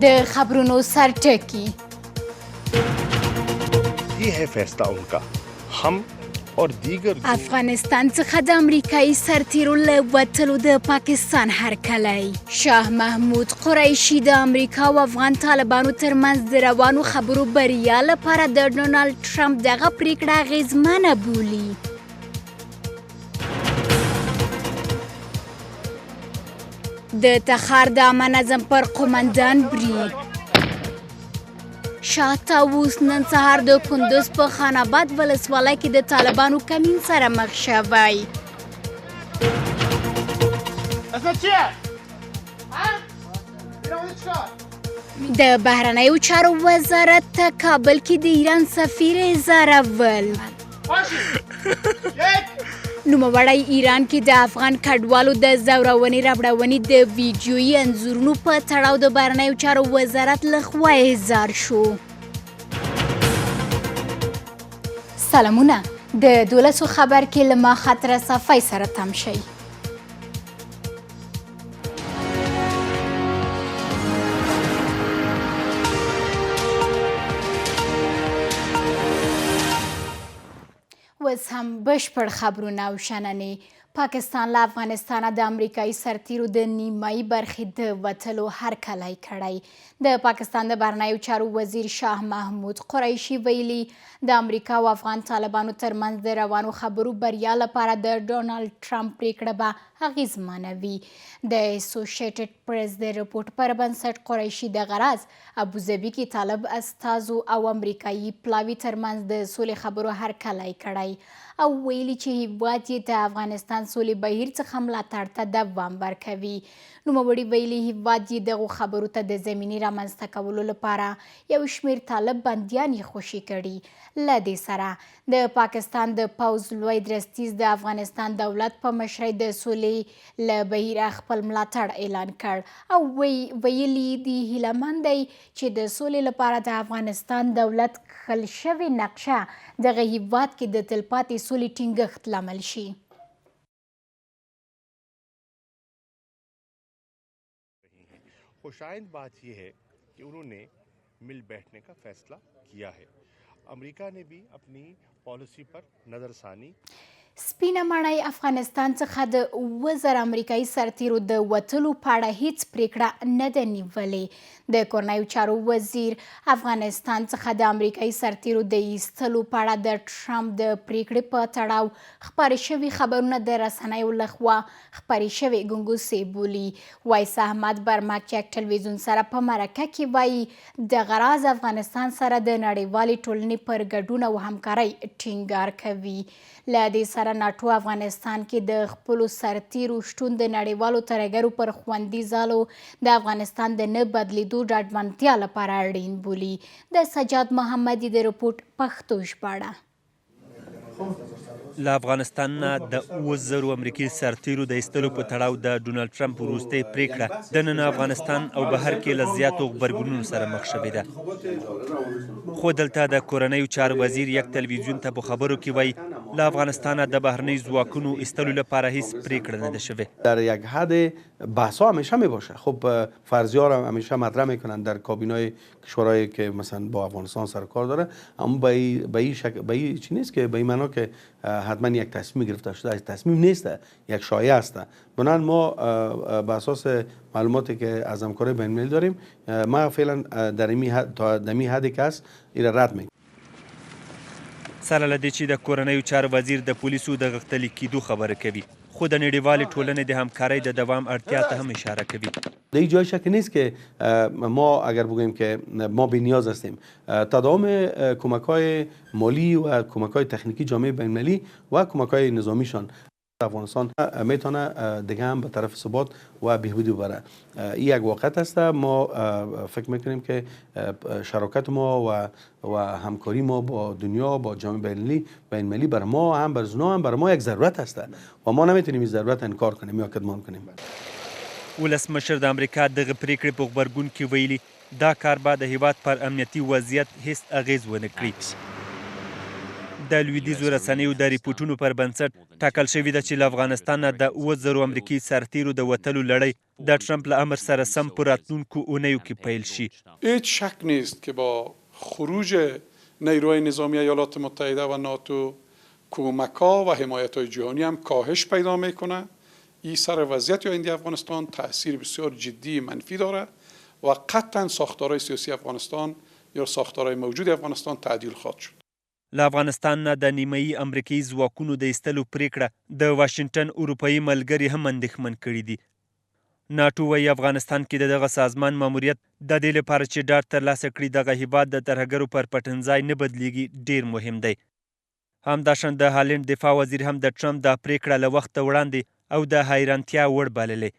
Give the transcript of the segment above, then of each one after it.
د خبرونو سرټکی ये है फैसला उनका हम और दीगर افغانستان څخه د امریکایي سرتیرو له وتلو د پاکستان هرکلی شاه محمود قریشي د امریکا او افغان طالبانو ترمنځ د روانو خبرو بریا لپاره د ډونالډ ټرمپ دغه پریکړه اغیزمنه بولي د تخار د عامه نظم پر قومندان برید شاه طاووس نن سهار د کندوز په خان آباد ولسوالۍ کې د طالبانو کمین سره مخ شوی د بهرنیو چارو وزارت ته کابل کې د ایران سفیر اظهارول نوموړی ایران کې د افغان کډوالو د زورونې ربړونې د ویډیویي انځورونو په تړاو د بهرنیو چارو وزارت لخوا احضار شو سلامونه د 12 خبر کې له ما خاطره صفای سره تم شئ اوس هم بشپړ خبرونه او شننې پاکستان له افغانستانه د امریکایي سرتیرو د نیمایي برخې د وتلو هرکلی کړی د پاکستان د بهرنیو چارو وزیر شاه محمود قریشي ویلي د امریکا او افغان طالبانو ترمنځ د روانو خبرو بریا لپاره د ډونالډ ټرمپ پریکړه به اغیزمنه وي د اسوسییټډ پریس د رپورټ پر بنسټ قریشي دغه راز ابوظبي کې طالب استازو او امریکایي پلاوي ترمنځ د سولې خبرو هرکلی کړی او ویلي چې هیواد یې د افغانستان سولې بهیر څخه ملاتړ ته دوام ورکوي نوموړي ویلي هیواد یې دغو خبرو ته د زمینې رامنځته کولو لپاره یو شمېر طالب بندیان یې خوشي کړي له دې سره د پاکستان د پوځ لوی درستیز د افغانستان دولت په مشرۍ د سولې له بهیره خپل ملاتړ اعلان کړ او ویلي دي هیله مند دی چې د سولې لپاره د افغانستان دولت کښل شوې نقشه دغه هیواد کې د تلپاتې سولې ټینګښت لامل شي खुशाइंद बात यह है कि उन्होंने मिल बैठने का फैसला किया है अमेरिका ने भी अपनी पॉलिसी पर नजरसानी سپینه ماڼۍ افغانستان څخه د 2000 امریکایي سرتیرو د وتلو په اړه هیڅ پریکړه نه ده نیولې د کورنیو چارو وزیر افغانستان څخه د امریکایي سرتیرو د ایستلو په اړه د ټرمپ د پریکړې په تړاو خپاره شوي خبرونه د رسنیو لخوا خپرې شوې ګنګوسې بولي وایس احمد برمک ټلویزیون سره په مرکه کې وایي دغه راز افغانستان سره د نړیوالې ټولنې پر ګډون او همکارۍ ټینګار کوي له دې سره ناټو افغانستان کې د خپلو سرتیرو شتون د نړیوالو ترهګرو پر خوندي ځالو د افغانستان د نه بدلیدو ډاډمنتیا لپاره اړین بولي د سجاد محمدي د رپورټ پښتو ژباړه له افغانستان نه د 2000 امریکایي سرتیرو د ایستلو په تړاو د ډونالډ ټرمپ وروستۍ پریکړه د نن افغانستان او بهر کې له زیاتو غبرګونونو سره مخ شوې ده خو دلته د کورنیو چارو وزیر یک تلویزیون ته په خبرو کې وایي له افغانستان د بهرنی ځواکونو ایستلو لپاره هیڅ پریکړه نه ده شوې در یک حد بحث‌ها همیشه میباشه خب فرضی‌ها را همیشه مطرح میکنن در کابینه‌های کشورهایی که مثلا با افغانستان سر کار داره اما به این چی نیست که به این معنا که حتما یک تصمیم گرفته شده تصمیم نیست یک شایعه است بنابراین ما به اساس معلوماتی که از همکارای بین‌المللی داریم ما فعلا در این حدی که است این رد میکنم سره له دې چې د کورنیو چارو وزیر د پولیسو د غښتلي کېدو خبره کوي خو د نړیوالې ټولنې د همکارۍ د دوام اړتیا ته هم اشاره کوي در این جای شک نیست که ما اگر بگوییم که ما بی‌نیاز هستیم تداوم کمک‌های مالی و کمک‌های تکنیکی جامعه بین‌المللی و کمک‌های نظامیشان افغانستان میتونه دیگه هم به طرف ثبات و بهبودی ببره این یک واقعیت است ما فکر میکنیم که شراکت ما و همکاری ما با دنیا با جامعه بین‌المللی بر ما هم بر زنا هم بر ما یک ضرورت است و ما نمیتونیم این ضرورت انکار کنیم یا کدمان کنیم ولسمشر د امریکا دغه پریکړې په غبرګون کې ویلي دا کار به د هیواد پر امنیتي وضعیت هیڅ اغیز ونه کړي د لویدیځو رسنیو د ریپورټونو پر بنسټ ټاکل شوې ده چې له افغانستانه د 2000 امریکایي سرتیرو د وتلو لړۍ د ټرمپ له امر سره سم په راتلونکو اونیو کې پیل شي. هیچ شک نیست که با خروج نیروهای نظامی ایالات متحده و ناتو کمک‌ها و حمایت‌های جهانی هم کاهش پیدا میکنه. این سر وضعیت آینده افغانستان تاثیر بسیار جدی منفی داره و قطعا ساختارهای سیاسی افغانستان یا ساختارهای موجود افغانستان تعدیل خواهد شد. له افغانستان نه د نیمایي امریکایي ځواکونو د ایستلو پریکړه د واشنګټن اروپایي ملګري هم اندېښمن کړي دي. ناټو وایي افغانستان کې د دغه سازمان ماموریت د دې لپاره چې ډاډ ترلاسه کړي دغه هیواد د ترهګرو پر پټنځای نه بدلیږي ډیر مهم دی. همداشان د هالند دفاع وزیر هم د ټرمپ دا پریکړه له وخته وړاندې او د حیرانتیا وړ بللې.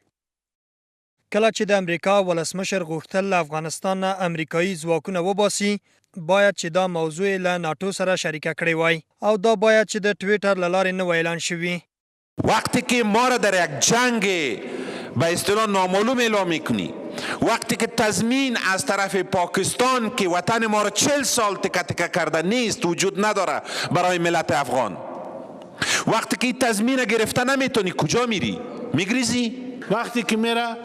کله چې د امریکا ولسمشر غوښتل له افغانستان نه امریکایي ځواکونه وباسي باید چې دا موضوع له ناتو سره شریکه کړې وای او دا باید چې د ټویټر له لارې نه اعلان شوی. وقتی که ما را در یک جنگ به اصطلاح نامعلوم اعلام میکنی، وقتی که تضمین از طرف پاکستان که وطن ما را 40 سال تکه تکه کرده نیست وجود نداره برای ملت افغان، وقتی که تضمین گرفته نمیتونی کجا میری؟ میگریزی؟ وقتی که میره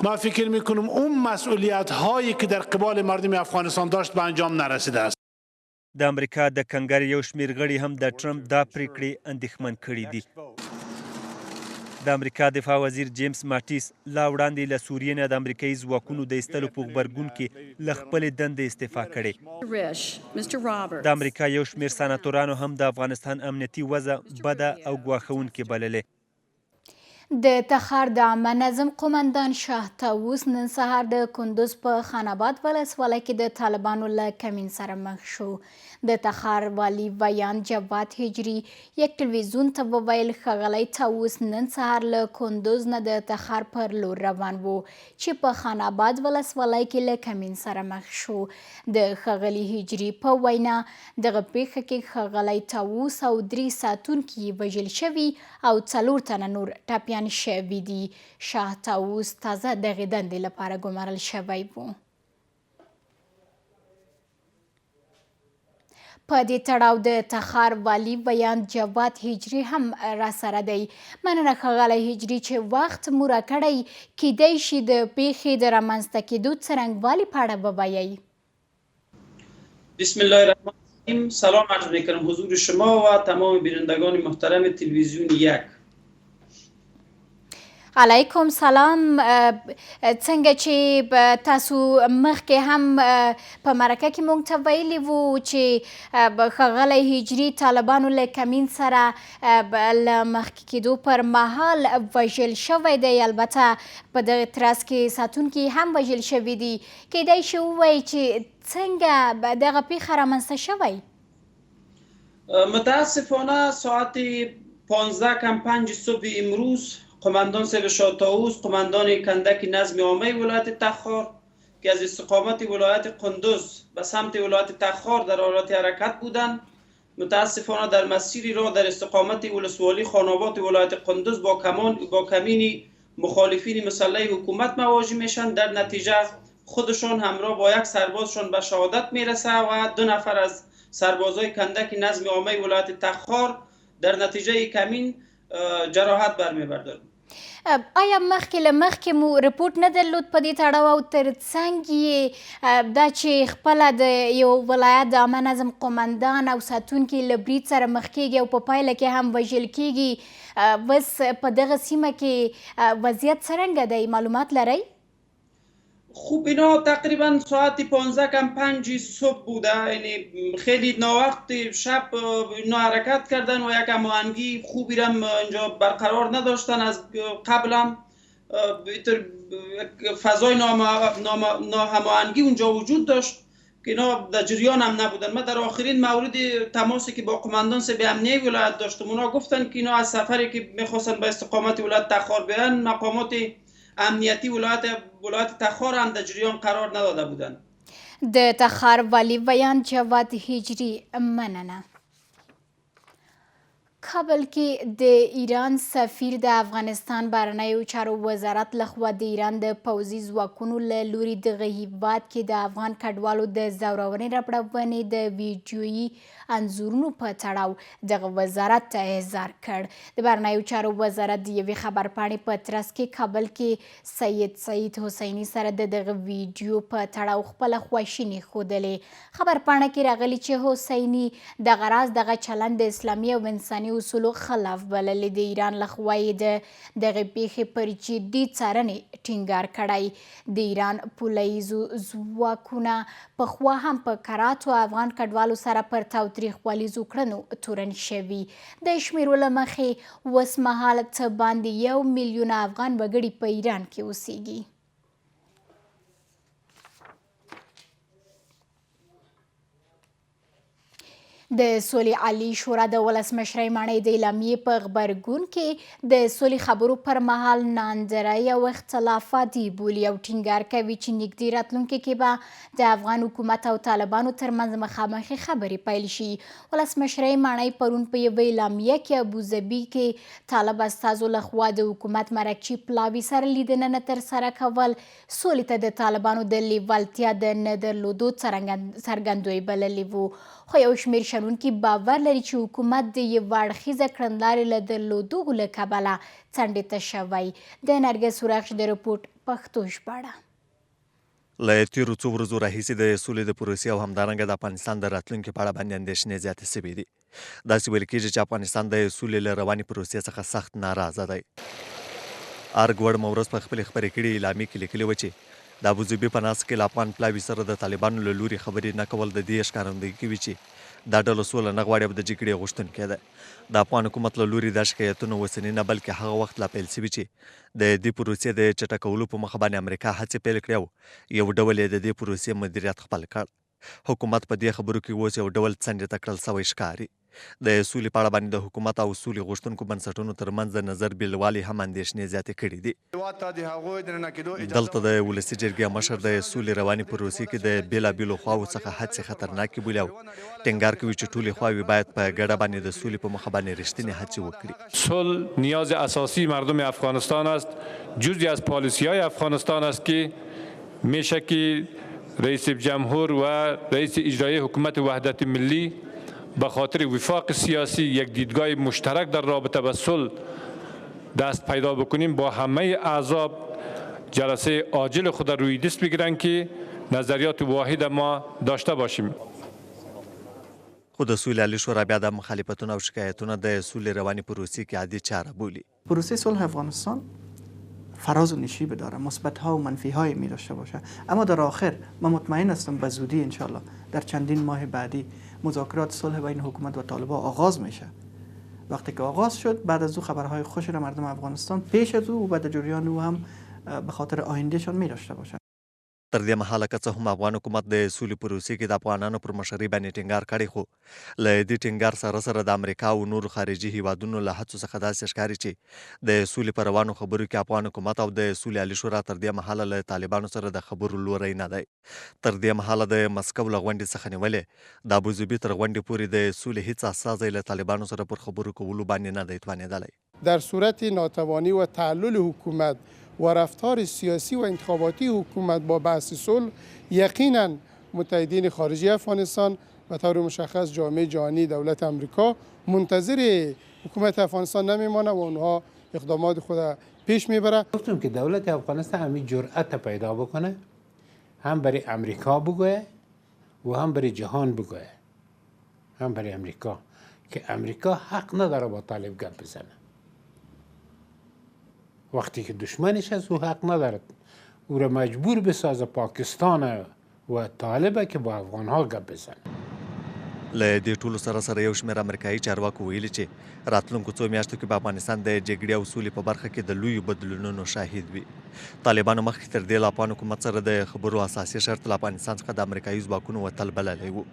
ما فکر میکنم اون مسئولیت هایی که در قبال مردم افغانستان داشت به انجام نرسیده است. د امریکا د کنګر یو شمیر غړي هم د ټرمپ دا پریکړې اندېښمن کړي دي. د امریکا دفاع وزیر جیمز ماټیس لا وړاندې له سوریې نه د امریکایي ځواکونو د ایستلو په غبرګون کې له خپلې دندې استعفا کړې. د امریکا یو شمیر سناتورانو هم د افغانستان امنیتي وضع بده او ګواښونکې بللې. د تخار د عامه نظم قومندان شاه طاووس نن سهار د کندوز په خان آباد ولسوالۍ کې د طالبانو له کمین سره مخ شو. د تخار والي ویان جواد هجري یک تلویزیون ته وویل ښاغلی طاووس نن سهار له کندوز نه د تخار پر لور روان و چې په خان آباد ولسوالۍ کې له کمین سره مخ شو. د ښاغلي هجري په وینا دغه پیښه کې ښاغلی طاووس او 3 ساتونکي وژل شوي او 4 تنه نور ټپیان شوي دي. شاه طاووس تازه دغې دندې لپاره ګمارل شوی و. په دې تړاو د تخار والي ویان جواد هجري هم راسره دی. مننه ښاغلی هجري چې وخت مو راکړی. کیدای شي د پیښې د رامنځته کېدو څرنګوالي په اړه ووایئ. بسم الله الرحمن الرحیم. سلام عرض میکنم حضور شما و تمام بینندگان محترم تلویزیون یک. علیکم سلام. څنګه چې تاسو مخکې هم په مرکه کې موږ ته ویلي وو چې ښاغلی هجري طالبانو له کمین سره له مخکې کېدو پر مهال وژل شوی دی، البته په دغه ترڅ کې ساتونکي هم وژل شوي دي. کیدای شي ووایي چې څنګه دغه پیښه رامنځته شوی؟ متاسفانه ساعت 15:05 صبح امروز قماندان صاحب شاه طاووس قماندان کندک نظم عامه ولایت تخار که از استقامت ولایت قندوز به سمت ولایت تخار در حالت حرکت بودند، متاسفانه در مسیری را در استقامت ولسوالی خان آباد ولایت قندوز با کمین مخالفین مسلح حکومت مواجه میشن. در نتیجه خودشان همراه با یک سربازشان به شهادت میرسه و 2 نفر از سربازای کندک نظم عامه ولایت تخار در نتیجه کمین جراحت برمیبردارند. آیا مخکې له مخکې مو رپورټ نه درلود په دې تړاو او ترڅنګ یې دا چې خپله د یو ولایت د عامه نظم قومندان او ساتونکي له برید سره مخ کیږي او په پایله کې هم وژل کیږي، بس په دغه سیمه کې وضعیت څرنګه دی؟ معلومات لرئ؟ خوب اینا تقریبا ساعت 15:05 صبح بوده، یعنی خیلی ناوقت شب اینا حرکت کردن و یک هماهنگی خوبی هم اینجا برقرار نداشتن. از قبل هم فضای ناهماهنگی اونجا وجود داشت که اینا در جریان هم نبودن. من در آخرین مورد تماسی که با قماندان صاحب امنیه ولایت داشتم اونا گفتن که اینا از سفری که میخواستن به استقامت ولایت تخار برن مقامات امنیتی ولایت تخار هم در جریان قرار نداده بودند. د تخار والی ویان جواد هجري مننه. کابل کې د ایران سفیر د افغانستان بهرنیو چارو وزارت لخوا د ایران د پوځي ځواکونو له لوري دغه هیواد کې د افغان کډوالو د ځورونې راپړونې د ویډیویي انځورونو په تړاو دغه وزارت ته احضار کړ د بهرنیو چارو وزارت د یوې خبرپاڼې په ترڅ کې کابل کې سید حسیني سره د دغه ویډیو په تړاو خپله خواشیني ښودلې خبرپاڼه کې راغلي چې حسیني دغه راز دغه چلند د اسلامي او انساني اصولو خلاف بللی د ایران لخوا یې د دغې پیښې پر جدي څارنې ټینګار کړی د ایران پولیسو ځواکونه پخوا هم په کراتو افغان کډوالو سره پر تاوتریخواليزو کړنو تورن شوي د شمیرو له مخې اوس مهال څه باندې 1 میلیون افغان وګړي په ایران کې اوسیږي د سولې عالي شورا د ولسمشرۍ ماڼۍ د اعلامیې په غبرګون کې د سولې خبرو پر مهال ناندرۍ او اختلافات بولي او ټینګار کوي چې نږدې راتلونکي کې به د افغان حکومت او طالبانو ترمنځ مخامخي خبرې پیل شي ولسمشرۍ ماڼۍ پرون په یوه اعلامیه کې ابوظبي کې طالب استازو لخوا د حکومت مرکچي پلاوي سره لیدنه ترسره کول سولې ته د طالبانو د لیوالتیا د نه درلودو څرګندوی بللی وو خو یو شمېر شنونکي باور لري چې حکومت د یوه اړخیزه کړنلارې له درلودو له کبله څنډې ته شوی د نرګس وراخش د رپورټ پښتو ژباړه له تیرو څو ورځو راهیسې د سولې د پروسې او همدارنګه د افغانستان د راتلونکي په اړه باندې اندېښنې زیاتې شوې دي داسې ویل کېږي چې افغانستان د سولې له روانې پروسې څخه سخت ناراضه دی ارګ وړمه ورځ په خپلې خپرې کړې اعلامیې کې لیکلي وه چې د ابوظبي په ناسته کې له افغان پلاوي سره د طالبانو له لوري خبرې نه کول د دې ښکارندویي کوي چې دا ډله سوله نه غواړي او د جګړې غوښتونکې ده د افغان حکومت له لوري دا شکایتونه اوسني نه بلکې هغه وخت لا پیل شوي چې د دې پروسې د چټکولو په مخه باندې امریکا هڅې پیل کړې او یو ډول یې د دې پروسې مدیریت خپل کړ حکومت په دې خبرو کې اوس یو ډول څنډې ته کړل سوی ښکاري د سولې په اړه باندې د حکومت او سولې غوښتونکو بنسټونو ترمنځ د نظر بېلوالي هم اندېښنې زیاتې کړي دي دلته د ولسي جرګې مشر د سولې روانې پروسې کې د بېلابېلو خواوو څخه هڅې خطرناکې بولي او ټینګار کوي چې ټولې خواوې باید په ګډه باندې د سولې په مخه باندې رښتینې هڅې وکړي صلح نیاز اساسی مردم افغانستان است جزئی از پالیسی‌های افغانستان است که میشه که رئیس جمهور و رئیس اجرایی حکومت وحدت ملی به خاطر وفاق سیاسی یک دیدگاه مشترک در رابطه با صلح دست پیدا بکنیم با همه اعضاب جلسه عاجل خود روی دست بگیرن که نظریات واحد ما داشته باشیم خو د سولې عالي شورا بیا د مخالفتونو او شکایتونو د سولې روانې پروسې کې عادي چاره بولي پروسه صلح افغانستان فراز و نشیب داره مثبت ها و منفی های می داشته باشه اما در آخر من مطمئن هستم به زودی انشالله در چندین ماه بعدی مذاکرات صلح بین حکومت و طالبان آغاز میشه وقتی که آغاز شد بعد از او خبرهای خوش را مردم افغانستان پیش از او و بعد جریان او هم به خاطر آیندهشان می داشته باشه تر دې مهاله که څه هم افغان حکومت د سولې پروسې کې د افغانانو پر مشرۍ باندې ټینګار کړی خو له دې ټینګار سره سره د امریکا او نورو خارجي هیوادونو له هڅو څخه داسې ښکاري چې د سولې په روانو خبرو کې افغان حکومت او د سولې عالي شورا تر دې مهاله له طالبانو سره د خبرو لوری نه دی تر دې مهاله د مسکو له غونډې څخه نیولې د ابوظبي تر غونډې پورې د سولې هیڅ استازی له طالبانو سره پر خبرو کولو باندې نه دی توانېدلی در صورت ناتوانی و تعلل حکومت و رفتار سیاسی و انتخاباتی حکومت با بحث صلح یقینا متحدین خارجی افغانستان و طور مشخص جامعه جهانی دولت امریکا منتظر حکومت افغانستان نمیمانه و اونها اقدامات خود پیش میبره. گفتم که دولت افغانستان همین جرأت پیدا بکنه هم برای امریکا بگوه و هم برای جهان بگوه هم برای امریکا که امریکا حق نداره با طالب گپ بزنه وقتی که دشمنش هست او حق ندارد او را مجبور بسازه پاکستان و طالبه که با افغان ها گپ بزنه له دې ټولو سره سره یو شمېر امریکایي چارواکو ویلي چې راتلونکو څو میاشتو کې به افغانستان د جګړې او سولې په برخه کې د لویو بدلونونو شاهد وي طالبانو مخکې تر دې له افغان حکومت سره د خبرو اساسي شرط له افغانستان څخه د امریکایي ځواکونو وتل بللی و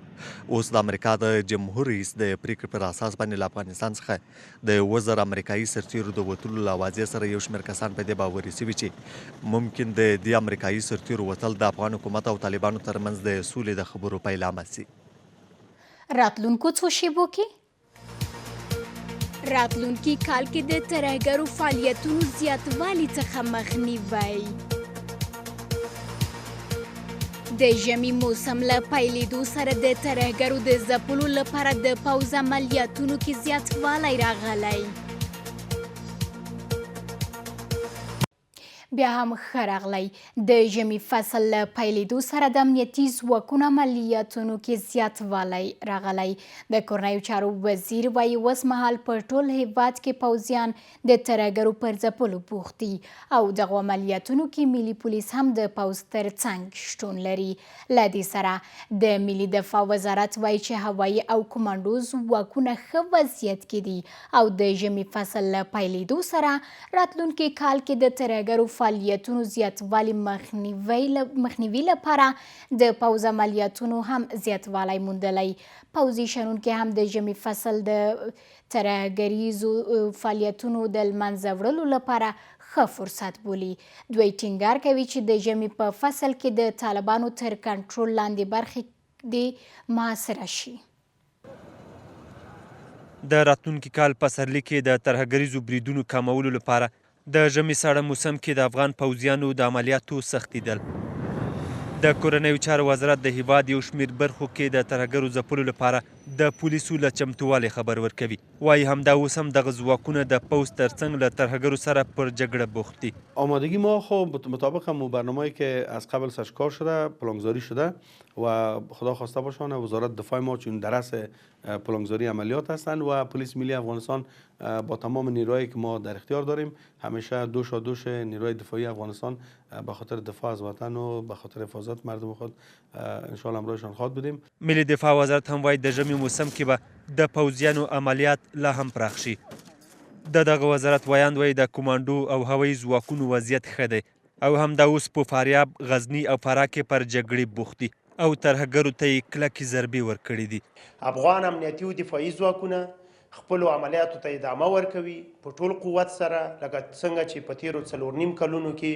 اوس د امریکا د جمهور رئیس د پریکړې پر اساس باندې له افغانستان څخه د 1000 امریکایي سرتیرو د وتلو له اوازې سره یو شمېر کسان په دې باوري شوي چې ممکن د دې امریکایي سرتیرو وتل د افغان حکومت او طالبانو ترمنځ د سولې د خبرو پیلامه سي راتلونکو څو شیبو کې راتلونکي کال کې د ترهګرو فعالیتونو زیاتوالي څخه مخنیوی. د ژمي موسم له پیلېدو سره د ترهګرو د ځپلو لپاره د پوځ عملیاتونو کې زیاتوالی راغلی. بیا هم ښه راغلی. د ژمي فصل له پیلېدو سره د امنیتي ځواکونو عملیاتونو کې زیاتوالی راغلی. د کورنیو چارو وزیر وایي اوس مهال په ټول هیواد کې پوځیان د ترهګرو پر ځپلو بوخت دي او دغو عملیاتونو کې ملي پولیس هم د پوځ تر څنګ شتون لري. له دې سره د ملي دفاع وزارت وایي چې هوایي او کمانډو ځواکونه ښه وضعیت کې دي او د ژمي فصل له پیلېدو سره راتلونکي کال کې د ترهګرو فعالیتونو زیاتوالی مخنیوي لپاره د پوځ عملیاتونو هم زیاتوالی موندلی. پوځي شنونکي هم د ژمي فصل د ترهګریزو فعالیتونو د لمنځه وړلو لپاره ښه فرصت بولي. دوی ټینګار کوي چې د ژمي په فصل کې د طالبانو تر کنټرول لاندې برخې دې محاصره شي. د راتلونکي کال په پسرلي کې د ترهګریزو بریدونو کمولو لپاره د ژمي ساړه موسم کې د افغان پوځیانو د عملیاتو سختېدل. د کورنیو چارو وزارت د هیواد یو شمېر برخو کې د ترهګرو ځپلو لپاره د پولیسو له چمتووالي خبر ورکوي. وایي همدا اوس هم دغه ځواکونه د پوځ ترڅنګ له ترهګرو سره پر جګړه بوخت دي. آمادگی ما خب مطابق هم برنامه‌ای که از قبل سرشکار شده پلانگذاری شده و خدا خواسته باشانه وزارت دفاع ما چون درس پلانگذاری عملیات هستند و پلیس ملی افغانستان با تمام نیروهایی که ما در اختیار داریم همیشه دوش نیروی دفاعی افغانستان به خاطر دفاع از وطن و به خاطر حفاظت مردم خود ان شاء الله همراهشان خواهد بودیم. ملي دفاع وزارت هم وایي د ژمي موسم کې به د پوځیانو عملیات لا هم پراخ شي. د دغه وزارت ویاند وایي د کمانډو او هوایي ځواکونو وضعیت ښه دی او همدا اوس په فاریاب، غزني او فراه کې پر جګړې بوخت دي او ترهګرو ته یې کلکې ضربې ورکړې دي. افغان امنیتي او دفاعي ځواکونه خپلو عملیاتو ته ادامه ورکوي په ټول قوت سره لکه څنګه چې په تیرو 4.5 کلونو کې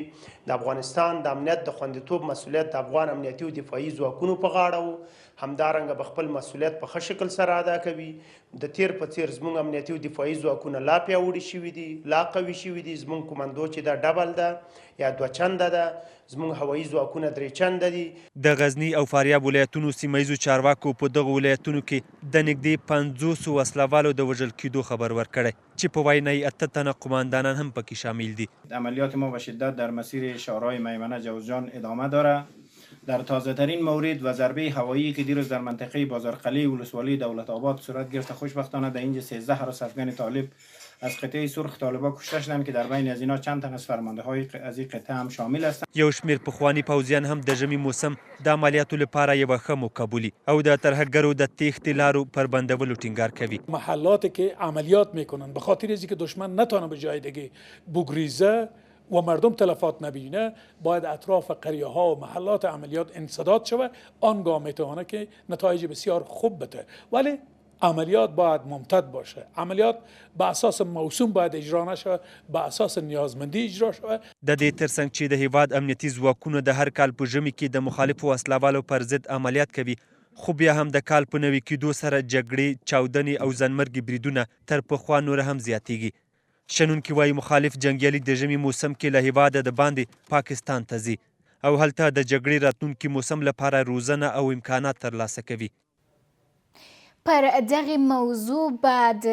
د افغانستان د امنیت د خوندیتوب مسؤلیت د افغان امنیتي او دفاعي ځواکونو په غاړه و. همدارنګه به خپل مسؤلیت په ښه شکل سره ادا کوي. د تیر په څیر زموږ امنیتي او دفاعي ځواکونه لا پیاوړي شوي دي، لا قوي شوي دي. زموږ کمانډو چې دا ډبل ده یا 2 چنده ده، زموږ هوایي ځواکونه 3 چنده دي. د غزني او فاریاب ولایتونو سیمه ییزو چارواکو په دغو ولایتونو کې د نږدې 500 وسلوالو د وژل کېدو خبر ورکړی چې په وینا یې 8 تنه قماندانان هم پکې شامل دي. عملیات ما به شدت در مسیر شهرهای میمنه جوزجان ادامه داره. در تازه ترین مورد و ضربه هوایی که دیروز در منطقه بازارقلی ولسوالی دولت آباد صورت گرفت خوشبختانه در اینجا 13 حراس افغان طالب از قطعه سرخ طالبا کشته شدند که در بین از اینا چند تن از فرمانده های از این قطعه هم شامل هستند. یو شمیر پخوانی پوځیان هم د ژمي موسم د عملیاتو لپاره یوه ښه موقع بولي او د ترهګرو د تیښتې لارو پر بندولو ټینګار کوي. محلاتی که عملیات میکنن به خاطر از اینکه دشمن نتونه به جای دیگه بگریزه و مردم تلفات نبینه، باید اطراف قریه ها و محلات عملیات انسداد شود. آنگاه میتونه که نتایج بسیار خوب بده. ولی عملیات باید ممتد باشه. عملیات به اساس موسوم باید اجرا نشه، به اساس نیازمندی اجرا شود. د دې ترڅنګ چې د هیواد امنیتي ځواکونه د هر کال په ژمي کې د مخالفو وسلوالو پر ضد عملیات کوي، خو بیا هم د کال په نوي کېدو سره جګړې، چاودنې او ځانمرګي بریدونه تر پخوا نور هم زیاتیږي. شنونکي وایي مخالف جنګیالي د ژمي موسم کې له هیواده د باندې پاکستان ته ځي او هلته د جګړې راتلونکي موسم لپاره روزنه او امکانات ترلاسه کوي. پر دغه موضوع بعد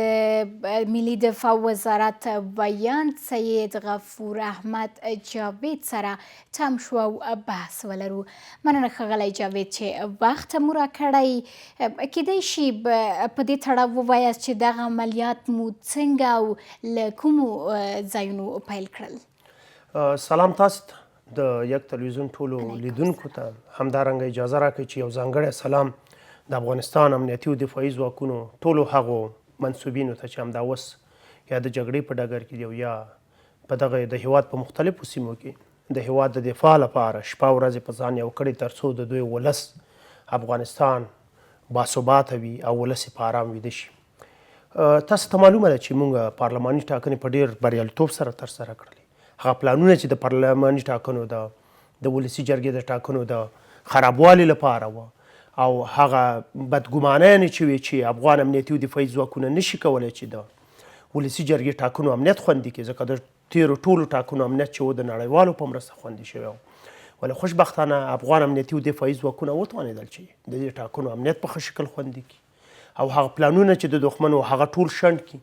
ملي دفاع وزارت ویاند سید غفور احمد جاوید سره تم شو او بحث ولرو. مننه ښاغلی جاوید چې وخت مو راکړی. کیدای شي په دې تړاو ووایاست چې دغه عملیات مو څنګه او له کومو ځایونو پیل کړل؟ سلام تاسو د یک تلویزیون ټولو لیدونکو ته. همدارنګه اجازه راکړئ چې یو ځانګړی سلام د افغانستان امنیتي او دفاعي ځواکونو ټولو هغو منصوبینو ته چې همدا اوس یا د جګړې په ډګر کې دي یا په دغه د هیواد په مختلفو سیمو کې د هیواد د دفاع لپاره شپه ورځې په ځان یو کړي تر څو د دوی ولس افغانستان باثباته وي او ولس یې په ارام ویده شي. تاسو ته معلومه ده چې موږ پارلماني ټاکنې په ډېر بریالیتوب سره ترسره کړلې. هغه پلانونه چې د پارلماني ټاکنو د ولسي جرګې د ټاکنو د خرابوالي لپاره وه او هغه بدګمانیانې چې وي چې افغان امنیتي او دفاعي ځواکونه نشي کولی چې د ولسي جرګې ټاکنو امنیت خوندي کړي، ځکه د تیرو ټولو ټاکنو امنیت چې و د نړیوالو په مرسته خوندي شوی و. ولې خوشبختانه افغان امنیتي او دفاعي ځواکونه وتوانېدل چې د دې ټاکنو امنیت په ښه شکل خوندي کړي او هغه پلانونه چې د دښمن و هغه ټول شنډ کړي،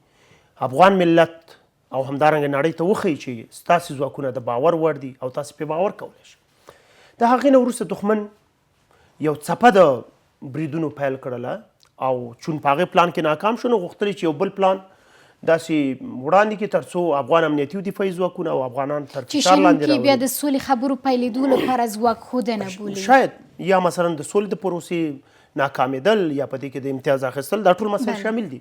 افغان ملت او همدارنګه نړۍ ته وښیي چې ستاسې ځواکونه د باور وړ دي او تاسې پرې باور کولی شئ. د هغې نه وروسته دښمن یو څپه د بریدونو پیل کړله او چون په هغې پلان کې ناکام شو، نو غوښتل چې یو بل پلان داسې وړاندې کړي تر څو افغان امنیتي او دفاعي ځواکونه او افغانان تر چې فشار لاندې شنونکي بیا د سولې خبرو پیلېدو لپاره ځواک ښودنه بولي. شاید یا مثلا د سولې د پروسې ناکامېدل یا په دې کې د امتیاز اخیستل دا ټول مسایل شامل دي.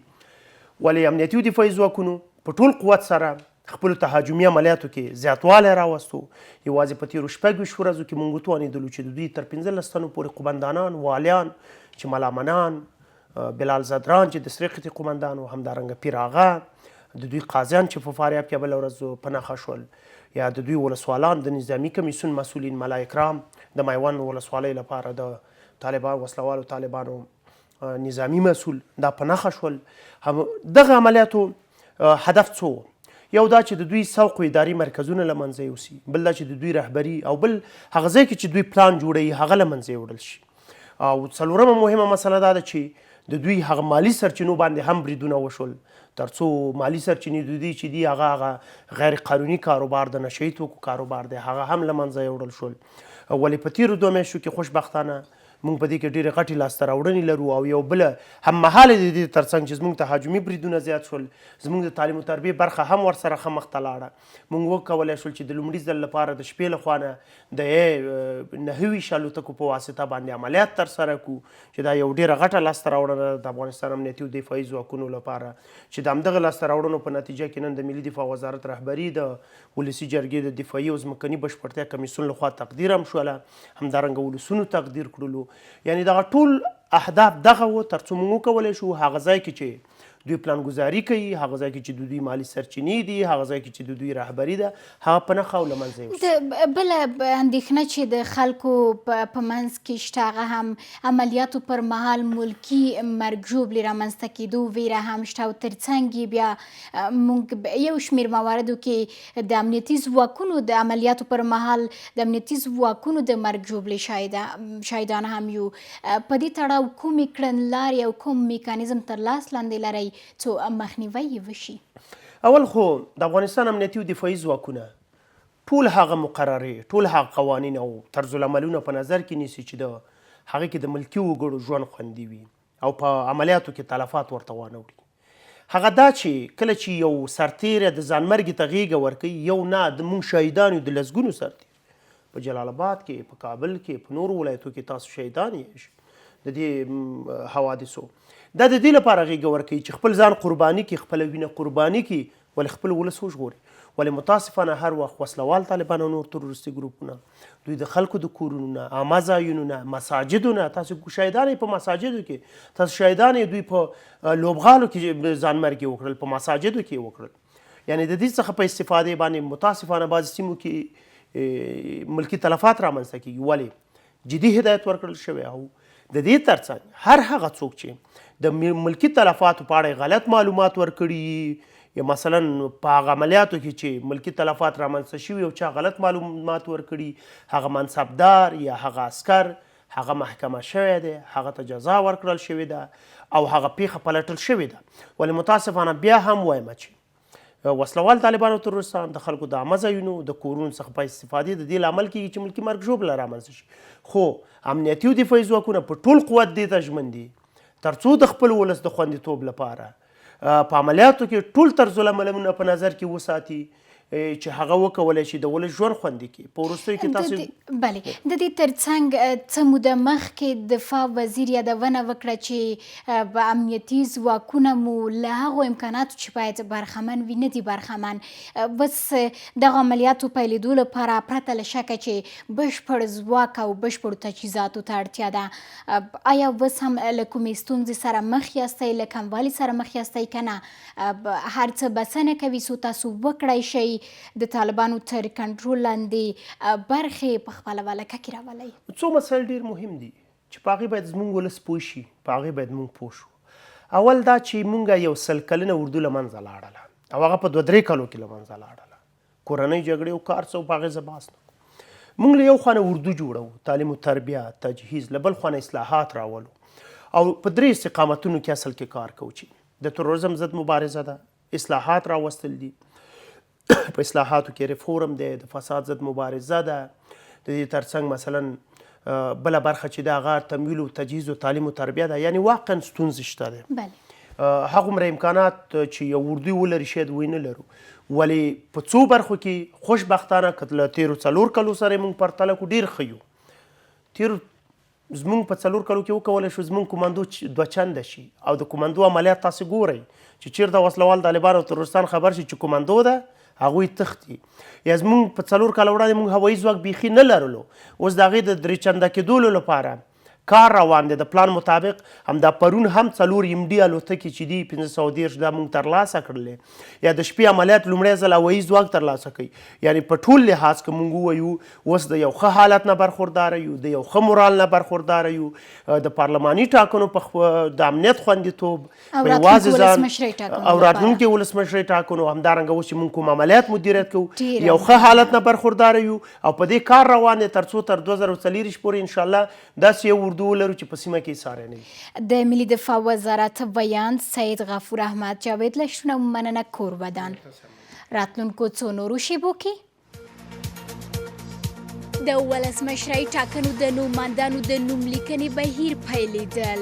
ولې امنیتي او دفاعي ځواکونو په ټول قوت سره خپلو تهاجمي عملیاتو کې زیاتوالی راوستو. یوازې په تېرو 26 ورځو کې موږ وتوانېدلو چې د دوی تر 15 تنو پورې قومندانان، والیان چې ملامنان، بلال زدران چې د سرې قطعې قومندان و، همدارنګه پیر آغا، د دوی قاضیان چې په فاریاب کې بله ورځ په نښه شول، یا د دوی ولسوالان، د نظامي کمیسیون مسؤلین ملا اکرام د میوند ولسوالۍ لپاره د طالبان وسلوالو طالبانو نظامي مسؤل دا په نښه شول. دغه عملیاتو هدف څه و؟ یو دا چې د دوی سوق و اداري مرکزونه له منځه یوسي، بل دا چې د دوی رهبري او بل هغه ځای کې چې دوی پلان جوړوي هغه له منځه یوړل شي. او څلورمه مهمه مسله دا ده چې د دوی هغه مالي سرچینو باندې هم بریدونه وشول، تر څو مالي سرچینې د دوی چې دي هغه غیر قانوني کاروبار د نشه یي توکو کاروبار دی هغه هم له منځه یوړل شول. ولې په تېرو 2 میاشتو کې خوشبختانه موږ په دې کې ډېرې غټې لاسته راوړنې لرو او یو بله هممهاله د دې تر څنګ چې زموږ تهاجمي بریدونه زیات شول، زموږ د تعلیم او تربیې برخه هم ورسره ښه مخته لاړه. موږ وکولی شول چې د لومړي ځل لپاره د شپې له خوا نه د 9 الوتکو په واسطه باندې عملیات ترسره کړو، چې دا یو ډېره غټه لاسته راوړنه ده د افغانستان امنیتي او دفاعي ځواکونو لپاره، چې د همدغه لاسته راوړنو په نتیجه کې نن د ملي دفاع وزارت رهبري د ولسي جرګې د دفاعي او ځمکني بشپړتیا کمیسیون لخوا تقدیر هم شوله، همدارنګه ولسونو تقدیر کړلو. یعنی دغه ټول اهداف دغه و تر څو موږ وکولی شو هغه ځای کې چې دوی پلانګذاري کوي، هغه ځای کې چې د دوی مالي سرچینې دي، هغه ځای کې چې د دوی رهبري ده، هغه په نښه او له منځه یوسي. بله اندېښنه چې د خلکو په منځ کې شته هغه هم عملیاتو پر مهال ملکي مرګ ژوبلې رامنځته کېدو ویره هم شته او تر څنګ یې بیا موږ یو شمېر مواردو کې د امنیتي ځواکونو د عملیاتو پر مهال د امنیتي ځواکونو د مرګ ژوبلې شاهدان هم یو. په دې تړاو کومې کړنلارې او کوم میکانیزم تر لاس لاندې لرئ څو مخنیوی یې وشي؟ اول خو د افغانستان امنیتي او دفاعي ځواکونه ټول هغه مقررې، ټول هغه قوانین او طرزالعملونه په نظر کې نیسي چې د هغې کې د ملکي وګړو ژوند خوندي وي او په عملیاتو کې تلفات ورته وانه وړي. هغه دا چې کله چې یو سرتیری د ځانمرګي ته غېږه ورکوي، یو نه د موږ شهیدان یو د لسګونو سرتیر په جلال آباد کې، په کابل کې، په نورو ولایتو کې تاسو شهیدان یې د دې حوادثو. دا د دې لپاره غېږه ورکوي چې خپل ځان قرباني کړي، خپله وینه قرباني کړي، ولې خپل ولس وژغوري. ولې متاسفانه هر وخت وسلوال طالبان او نور تروریستي ګروپونه دوی د خلکو د کورونو نه، عامه ځایونو نه، مساجدو نه، تاسو شهیدان یې په مساجدو کې، تاسو شهیدان یې دوی په لوبغالو کې ځانمرګي وکړل، په مساجدو کې وکړل. یعنې د دې څخه په استفادې باندې متاسفانه بعضې سیمو کې ملکي تلفات رامنځته کېږي. ولې جدي هدایت ورکړل شوی او د دې ترڅنګ هر هغه څوک چې د ملکي تلفاتو په اړه غلط معلومات ورکړي، یا مثلا په هغه عملیاتو کې چې ملکي تلفات رامنځته شوي او چا غلط معلومات ورکړي، هغه منصبدار یا هغه عسکر هغه محکمه شوی دی، هغه ته جزا ورکړل شوې ده او هغه پیښه پلټل شوې ده. ولې متاسفانه بیا هم وایم چې وسلوال طالبان او تروریستان د خلکو د عامه ځایونو د کورونو څخه په استفادې د دې لامل کېږي چې ملکي مرګ ژوبله رامنځته شي. خو امنیتي او دفاعي ځواکونه په ټول قوت دې ته ژمن دي تر څو د خپل ولس د خوندیتوب لپاره په عملیاتو کې ټول طرزالعملونه په نظر کې وساتي چې هغه وکولی شي د ولس ژوند خوندي کړي. په وروستیو کې تاسو بلې د دې ترڅنګ څه موده مخکې دفاع وزیر یادونه وکړه چې امنیتي ځواکونه مو له هغو امکاناتو چې باید برخمن وي نه دي برخمن. بس دغه عملیاتو پیلېدو لپاره پرته له شکه چې بشپړ ځواک او بشپړو تجهیزاتو ته اړتیا ده. آیا اوس هم له کومې ستونزې سره مخ یاستئ، له کموالي سره مخ یاستئ که نه هر څه بسنه کوي څو تاسو وکړی شئ د طالبانو تر کنټرول لاندې برخې په خپله ولکه کې راولئ؟ څو مسایل ډېر مهم دي چې په هغې باید زموږ ولس پوه شي، په هغې باید موږ پوه شو. اول دا چې موږ یو 100 کلنه اردو له منځه لاړله او هغه په 2-3 کالو کې له منځه لاړله. کورنۍ جګړې او کار څه په هغې زه بحث نه کوم. موږ له یو خوا نه اردو جوړوو، تعلیم و تربیه، تجهیز، له بل خوا نه اصلاحات راولو او په 3 استقامتونو کې اصل کې کار کوو چې د تروریزم ضد مبارزه ده، اصلاحات راوستل دي، په اصلاحاتو کې ریفورم دی، د فساد ضد مبارزه ده، د دې ترڅنګ مثلا بله برخه چې د هغه تمویل و تجهیز و تعلیم و تربیه ده. یعنی واقعا ستونزې شته دی. هغومره امکانات چې یو اردو ولري شاید ونه لرو، ولې په څو برخو کې خوشبختانه که له تېرو 4 کلو سره موږ پرتله کړو ډېر ښه یو. تېرو زموږ په 4 کلو کې وکولی شو زموږ کماندو 2 چنده شي او د کماندو عملیات تاسې ګورئ چې چېرته وسلوال طالبان او تروریستان خبر شي چې کماندو ده هغوی تښتي. یا زموږ په 4 کاله وړاندې موږ هوایي ځواک بیخي نه لرلو، اوس د هغې د 3 چنده کېدولو لپاره کار روان دی د پلان مطابق. همدا پرون هم 4 MD الوتکې چې دي 530 دا موږ ترلاسه کړلې. یا د شپې عملیات لومړی ځل هوایي ځواک ترلاسه کوي. یعنی په ټول لحاظ که موږ ووایو اوس د یو ښه حالت نه برخورداره یو، د یو ښه مورال نه برخورداره یو، د پارلماني ټاکنو د امنیت خوندیتوب په یوازې ځان او راتلونکي ولسمشرۍ ټاکنو، همدارنګه اوس چې موږ کوم عملیات مدیریت کوو یو ښه حالت نه برخورداره یو او په دې کار روان دی تر څو تر 2040 پورې انشاءالله داسې یو اردو ولرو چې په سیمه کې ساری نه وي. د ملي دفاع وزارت ویاند سید غفور احمد جاوید له شنو مننه کوربه دان. راتلونکو څو نورو شیبو کې د ولسمشرۍ ټاکنو د نوماندانو د نوملیکنې بهیر پیلېدل.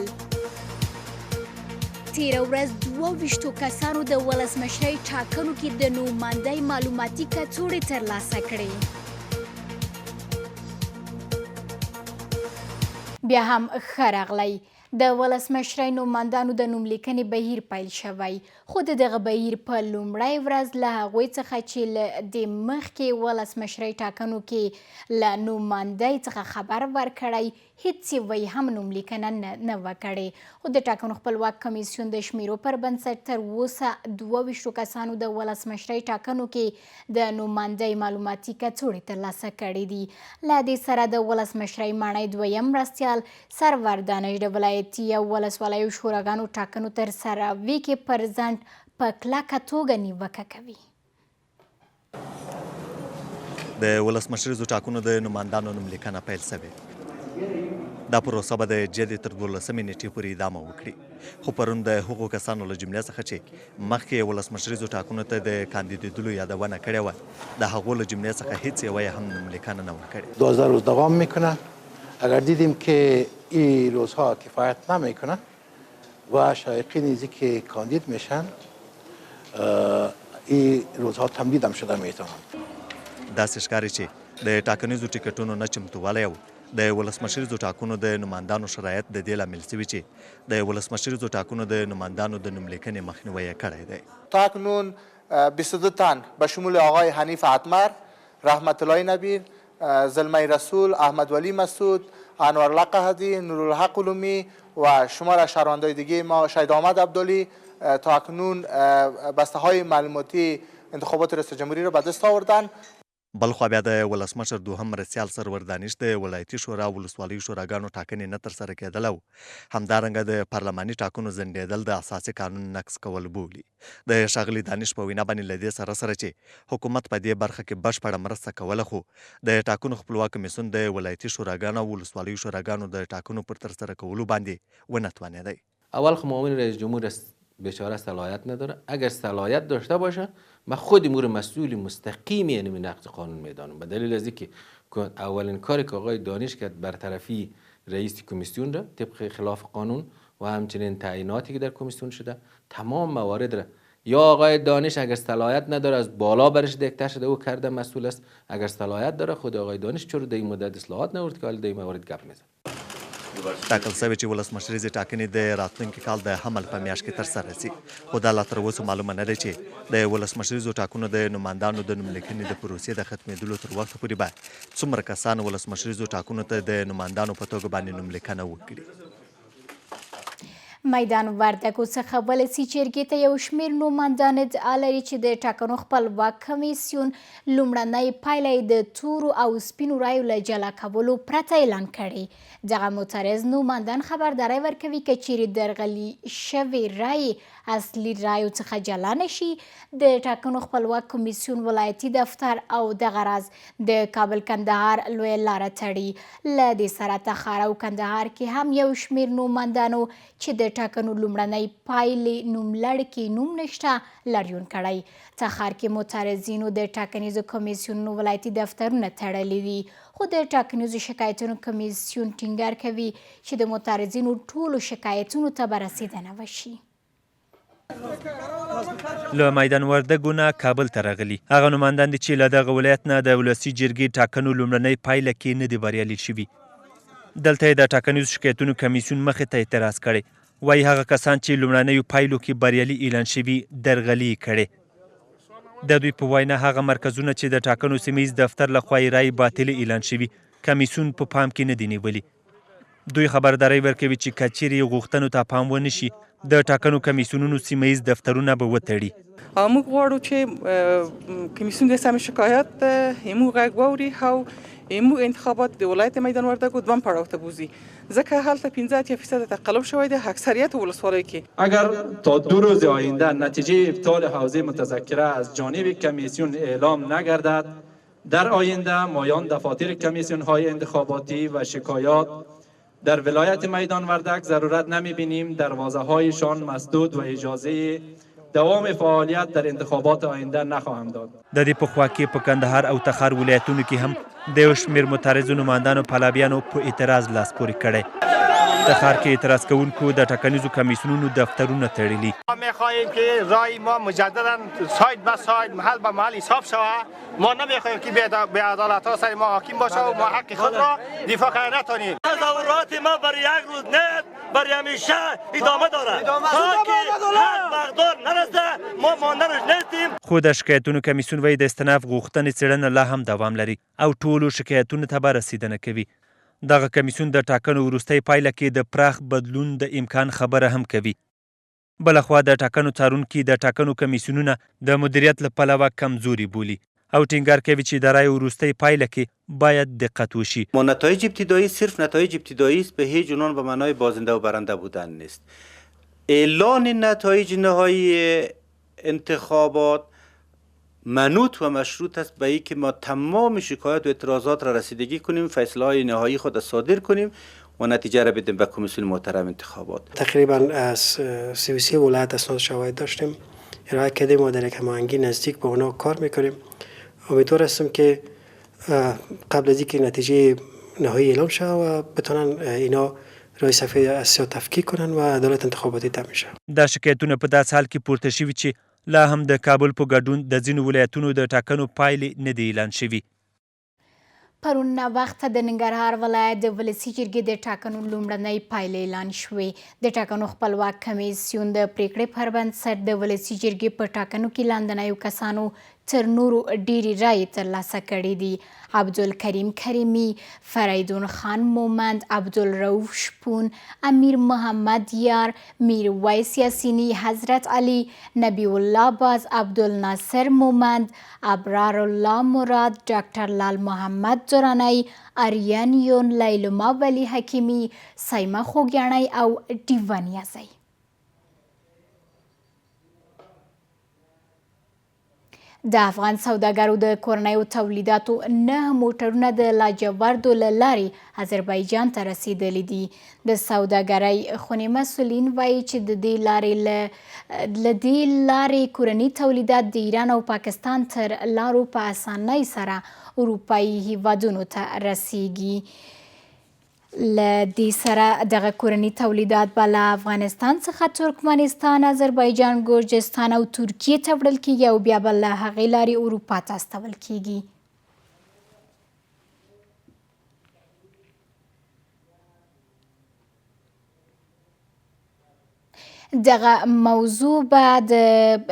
تېره ورځ 22 کسانو د ولسمشرۍ ټاکنو کې د نوماندۍ معلوماتي کڅوړې ترلاسه کړې. بیا هم ښه راغلی. د ولسمشرۍ نوماندانو د نوملیکنې بهیر پیل شوی، خو د دغه بهیر په لومړۍ ورځ له هغوی څخه چې له دې مخکې ولسمشرۍ ټاکنو کې له نوماندۍ څخه خبر ورکړی هیڅ یوی هم نوملیکنه نه وه کړې. خو د ټاکنو خپلواک کمیسیون د شمیرو پر بنسټ تر اوسه 22 کسانو د ولسمشرۍ ټاکنو کې د نوماندۍ معلوماتي کڅوړې ترلاسه کړې دي. له دې سره د ولسمشرۍ ماڼۍ دویم مرستیال سرور دانش د ولایتي او ولسوالیو شوراګانو ټاکنو تر سروي کې پر ځنډ په کلکه توګه نیوکه کوي. د ولسمشریزو ټاکنو د نوماندانو نوملیکنه پیل شوې. دا پروسه به د جدي تر 12 نیټې پورې ادامه وکړي. خو پرون د هغو کسانو له جملې څخه چې مخکې ولسمشریزو ټاکنو ته د کاندیدېدلو یادونه کړې وه، د هغو له جملې څخه هیڅ یوه هم نوملیکنه نه وه کړې. 12 روز دوام میکنه. اگر دیدیم که این روزها کفایت نمیکنه و شایقین ایزی که کاندید میشن این روزها تمدید هم شده میتونن. داسې ښکاري چې د ټاکنیزو ټیکټونو نه چمتووالی او د ولسمشریزو ټاکنو د نوماندانو شرایط د دې لامل شوي چې د ولسمشریزو ټاکنو د نوماندانو د نوملیکنې مخنیوی یې کړی دی. تا اکنون 22 تن به شمول آقای حنیف عطمر، رحمت الله نبیر، زلمه رسول، احمد ولی مسعود، انوارالله قحطی، نورالحق علومی و شمار شهروندان دیگه ما شهید احمد عبدالی تا اکنون بسته های معلوماتی انتخابات ریاست جمهوری را به دست آوردن. بلخوا بیا د ولسمشر دوهم مرستیال سرور دانش د ولایتي شورا او ولسوالیو شوراګانو ټاکنې نه ترسره کېدل او همدارنګه د پارلماني ټاکنو ځنډېدل د اساسي قانون نقض کول بولي. د ښاغلي دانش په وینا باندې له دې سره چې حکومت په دې برخه کې بشپړه مرسته کوله، خو د ټاکنو خپلواک کمیسیون د ولایتي شوراګانو او ولسوالیو شوراګانو د ټاکنو پر ترسره کولو باندې ونه توانېدی. اول خب معاون رئیس جمهور بیچاره صلاحیت نداره. اگر صلاحیت داشته باشه من خود امور مسئول مستقیم یعنی نقض قانون میدانم، به دلیل از اینکه اولین کاری که آقای دانش کرد برطرفی رئیس کمیسیون را طبق خلاف قانون و همچنین تعییناتی که در کمیسیون شده تمام موارد را یا آقای دانش اگر صلاحیت نداره از بالا برش دیکته شده او کرده مسئول است، اگر صلاحیت داره خود آقای دانش چرا در این مدت اصلاحات نورد که حالا در این موارد گپ میزنه. ټاکل شوې چې ولسمشریزې ټاکنې د راتلونکي کال د حمل په میاشت کې ترسره شي، خو دا لا تر اوسه معلومه نه ده چې د ولسمشریزو ټاکنو د نوماندانو د نوملیکنې د پروسې د ختمېدلو تر وخته پورې به څومره کسان ولسمشریزو ټاکنو ته د نوماندانو په توګه باندې نوملیکنه وکړي. میدان وردګو څخه ولسي جرګې ته یو شمېر نوماندان ادعا لري چې د ټاکنو خپلواک کمیسیون لومړنۍ پایله یې د تورو او سپینو رایو له جلا کولو پرته اعلان کړې. دغه معترض نوماندان خبرداری ورکوي که چیرې درغلي شوې رایې اصلي رایو څخه جلا نشي، د ټاکنو خپلواک کمیسیون ولایتي دفتر او دغه راز د کابل کندهار لویه لاره تړي. له دې سره تخار او کندهار کې هم یو شمېر نوماندانو چې د ټاکنو لومړنۍ پایلې نوملړ کې نوم نشته لریون کړی. تخار کې معترضینو د ټاکنیزو کمیسیونونو ولایتي دفترونه تړلي دي، خو د ټاکنیزو شکایتونو کمیسیون ټینګار کوي چې د معترضینو ټولو شکایتونو ته به رسیدنه وشي. له میدان وردګو نه کابل ته راغلي هغه نوماندان دي چې له دغه ولایت نه د ولسي جرګې ټاکنو لومړنۍ پایله کې نه دي بریالي شوي. دلته یې د ټاکنیزو شکایتونو کمیسیون مخې ته اعتراض کړی. وایي هغه کسان چې لومړنیو پایلو کې بریالي اعلان شوي درغلي کړې. د دوی په وینا هغه مرکزونه چې د ټاکنو سیمه ییز دفتر لخوا یې رایې باطلې اعلان شوي کمیسیون په پام کې نه دي نیولي. دوی خبرداری ورکوي چې که چیرې غوښتنو ته پام ونه شي د ټاکنو کمیسیونونو سیمه ییز دفترونه به وتړي. موږ غواړو چې کمیسیون د سم شکایت همو غږ واوري او همو انتخابات د ولایت میدان وردګو دوم پړاو ته بوزي، ځکه هلته 15% تقلب شوی دی اکثریت ولسوالی کې. اگر تا 2 روز آینده نتیجه ابطال حوزه متذکره از جانب کمیسیون اعلام نگردد، در آینده مایان دفاتر کمیسیون های انتخاباتی و شکایات در ولایت میدان وردک ضرورت نمیبینیم دروازه هایشان مسدود و اجازه دوام فعالیت در انتخابات آینده نخواهم داد. د دې په خوا کې په کندهار او تخار ولایتونو کې هم د یو شمېر معترضو نوماندانو پلویانو په اعتراض لاس پورې کړی. تخار کې اعتراض کوونکو د ټاکنیزو کمیسیونونو دفترونه تړلي. ما میخواهیم که رای ما مجددا ساید به ساید محل به محل حساب شود. ما نمیخواهیم که به عدالت ها سر ما حاکم باشه و ما حق خود را دفاع کنه نتونیم. تظاهرات ما برای یک روز نه برای همیشه ادامه داره. تا که حق مقدار نرسه ما ماندنش نیستیم. خو د شکایتونو کمیسیون وایي د استناف غوښتنې څېړنه لا هم دوام لري او ټولو شکایتونو ته به رسیدنه کوي. دغه کمیسیون د ټاکنو وروستۍ پایله کې د پراخ بدلون د امکان خبره هم کوي. بلخوا د ټاکنو څارونکي د ټاکنو کمیسیونونه د مدیریت له پلوه کمزوري بولي او ټینګار کوي چې د رای وروستۍ پایله کې باید دقت وشي. ما نتایج ابتدایی صرف نتایج ابتدایی است، به هیچ عنوان به معنای بازنده و برنده بودن نیست. اعلان نتایج نهایی انتخابات منوط و مشروط است به اینکه ما تمام شکایات و اعتراضات را رسیدگی کنیم، فیصله های نهایی خود صادر کنیم و نتیجه را بدیم به کمیسیون محترم انتخابات. تقریبا از 33 ولایت اسناد شواهد داشتیم، ارائه کردیم و در یک هماهنگی نزدیک با اونا کار میکنیم. امیدوار هستم که قبل از اینکه نتیجه نهایی اعلام شه و بتونن اینا روی صفحه اسیا تفکیک کنن و عدالت انتخاباتی تامین شه. دا شکایتونه په داسې حال کې پورته شوي چې لا هم د کابل په ګډون د ځینو ولایتونو د ټاکنو پایلې نه دی اعلان شوي. پرون ناوخته د ننګرهار ولایت د ولسي جرګې د ټاکنو لومړنۍ پایلې اعلان شوې. د ټاکنو خپلواک کمیسیون د پریکړې پر بنسټ د ولسي جرګې په ټاکنو کې لاندنیو کسانو تر نورو ډېرې رایې ترلاسه کړي دي. عبدالکریم کریمي، فریدون خان مومند، عبدالرؤف شپون، امیر محمد یار، میرویس یاسینی، حضرت علی، نبی الله باز، عبدالناصر مومند، ابرار الله مراد، ډاکټر لال محمد زرانی، اریان یون، لیلما ولی حکیمی، سیمه خوږیاڼی او ډیوان یازی. د افغان سوداګرو د کورنیو تولیداتو 9 موټرونه د لاجوردو له لارې آذربایجان ته رسیدلي دي. د سوداګرۍ خونې مسؤلین وایي چې د دې لارې کورني تولیدات د ایران او پاکستان تر لارو په اسانۍ سره اروپایي هیوادونو ته رسیږي. له دې سره دغه کورني تولیدات به له افغانستان څخه ترکمنستان، آذربایجان، ګرجستان او ترکیې ته وړل کیږي او بیا به له هغې لارې اروپا ته استول کیږي. دغه موضوع به د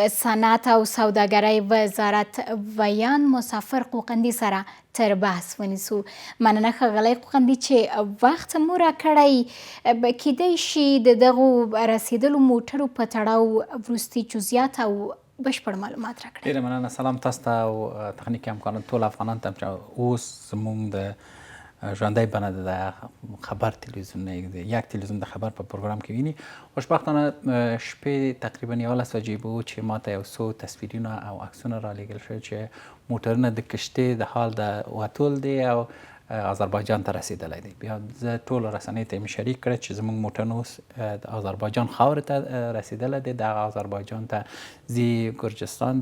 صنعت او سوداګرۍ وزارت ویان مسافر قوقندي سره تر بحث ونیسو. مننه ښاغلی قوقندي چې وخت مو راکړی. کیدای شي د دغو رسیدلو موټرو په تړاو وروستي جزئیات او بشپړ معلومات راکړئ. ډېره مننه. سلام تاسو ته او تخنیکي همکارانو ټول افغانانو ته چې اوس زموږ د ژوندی بڼه د خبر تلویزیون یک تلویزیون د خبر په پروګرام کې ویني. خوشبختانه شپې تقریبا 11 بجې به و چې ما ته یو څو تصویرونه او عکسونه رالیږل شوي چې موټرونه د کشتۍ د حال د وتل دی او آذربایجان ته رسیدلی دی. بیا زه ټولو رسنیو ته یې شریک کړی چې زموږ موټرونه اوس د آذربایجان خاورې ته رسیدلی دی. دغه آذربایجان ته ځي ګرجستان،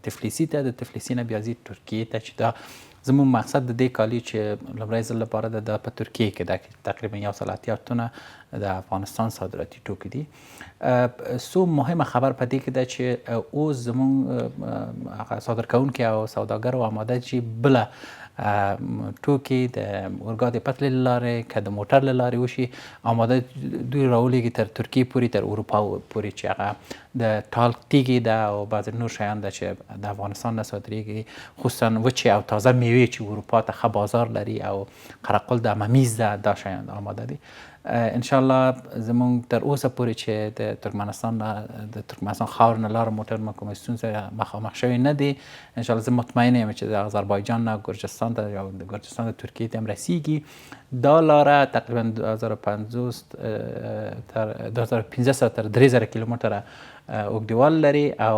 تفلیسي ته، د تفلیسي نه بیا ځي ترکیې ته، چې دا زموږ مقصد د دې کالي چې لومړی ځل لپاره د په ترکیې کې دا تقریبا 180 ټنه د افغانستان صادراتي توکي دي. څو مهمه خبر په دې کې ده چې اوس زموږ صادرکوونکي او سوداګر آماده چې بله توکي د اورګاډي پټلۍ له لارې که د موټر له لارې وشي آماده دوی راولېږي تر ترکیې پورې، تر اروپا پورې، چې هغه د ټالک تیږې ده او بعضې نور شیان ده چې د افغانستان نه صادرېږي، خصوصا وچې او تازه میوې چې اروپا ته ښه بازار لري، او قرقل ده، ممیز ده، دا شیان آماده دي. انشاءالله زموږ تر اوسه پورې چې د ترکمنستان خاور نه لاره موټر ما کومه ستونزه مخامخ شوی نه دی. انشاءالله زه مطمئن یم چې د آذربایجان نه ګرجستان ته یا د ګرجستان د ترکیې ته هم رسیږي. دا لاره تقریبا 2500 تر 3000 کیلومتره اوږدوالی لري، او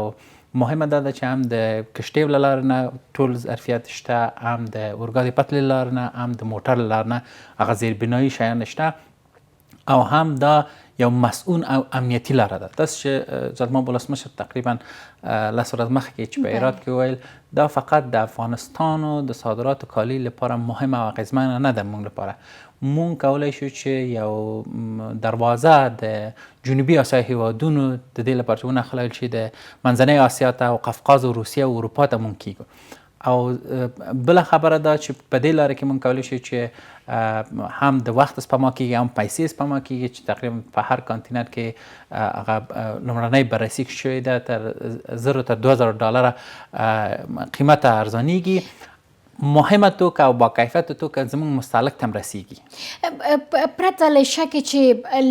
مهمه دا ده چې هم د کشتۍ له لارې نه ټول ظرفیت شته، هم د اورګاډي پټلۍ له لارې نه، هم د موټر له لارې نه هغه زیربنایي شیان شته، او هم دا یو مسئول او امنیتي لاره ده. تاسو چې زلمی ولسمشر تقریبا 10 ورځې مخکې چې په هرات کې ویل دا فقط د افغانستان و د صادراتو کالي لپاره مهمه او اغیزمنه نه ده. موږ لپاره مونږ کولی شو چې یو دروازه د جنوبي اسیا هیوادونو د دې لپاره چې ونښلول چې د منځنۍ اسیا ته او قفقاز او روسیه او اروپا ته مونږ کیږو. او بله خبره دا چې په دې لاره کې مونږ کولی شو چې هم د وخت سپما کیږي، هم پیسې سپما کیږي، چې تقریبا په هر کانتیننت کې هغه لومړنۍ بررسي شوې ده تر 1000 تر 2000 ډالره قیمت ارزانیږي. مهمه توکه او با کیفیت توکه زموږ مستهلک ته هم رسیږي. پرته له شکه چې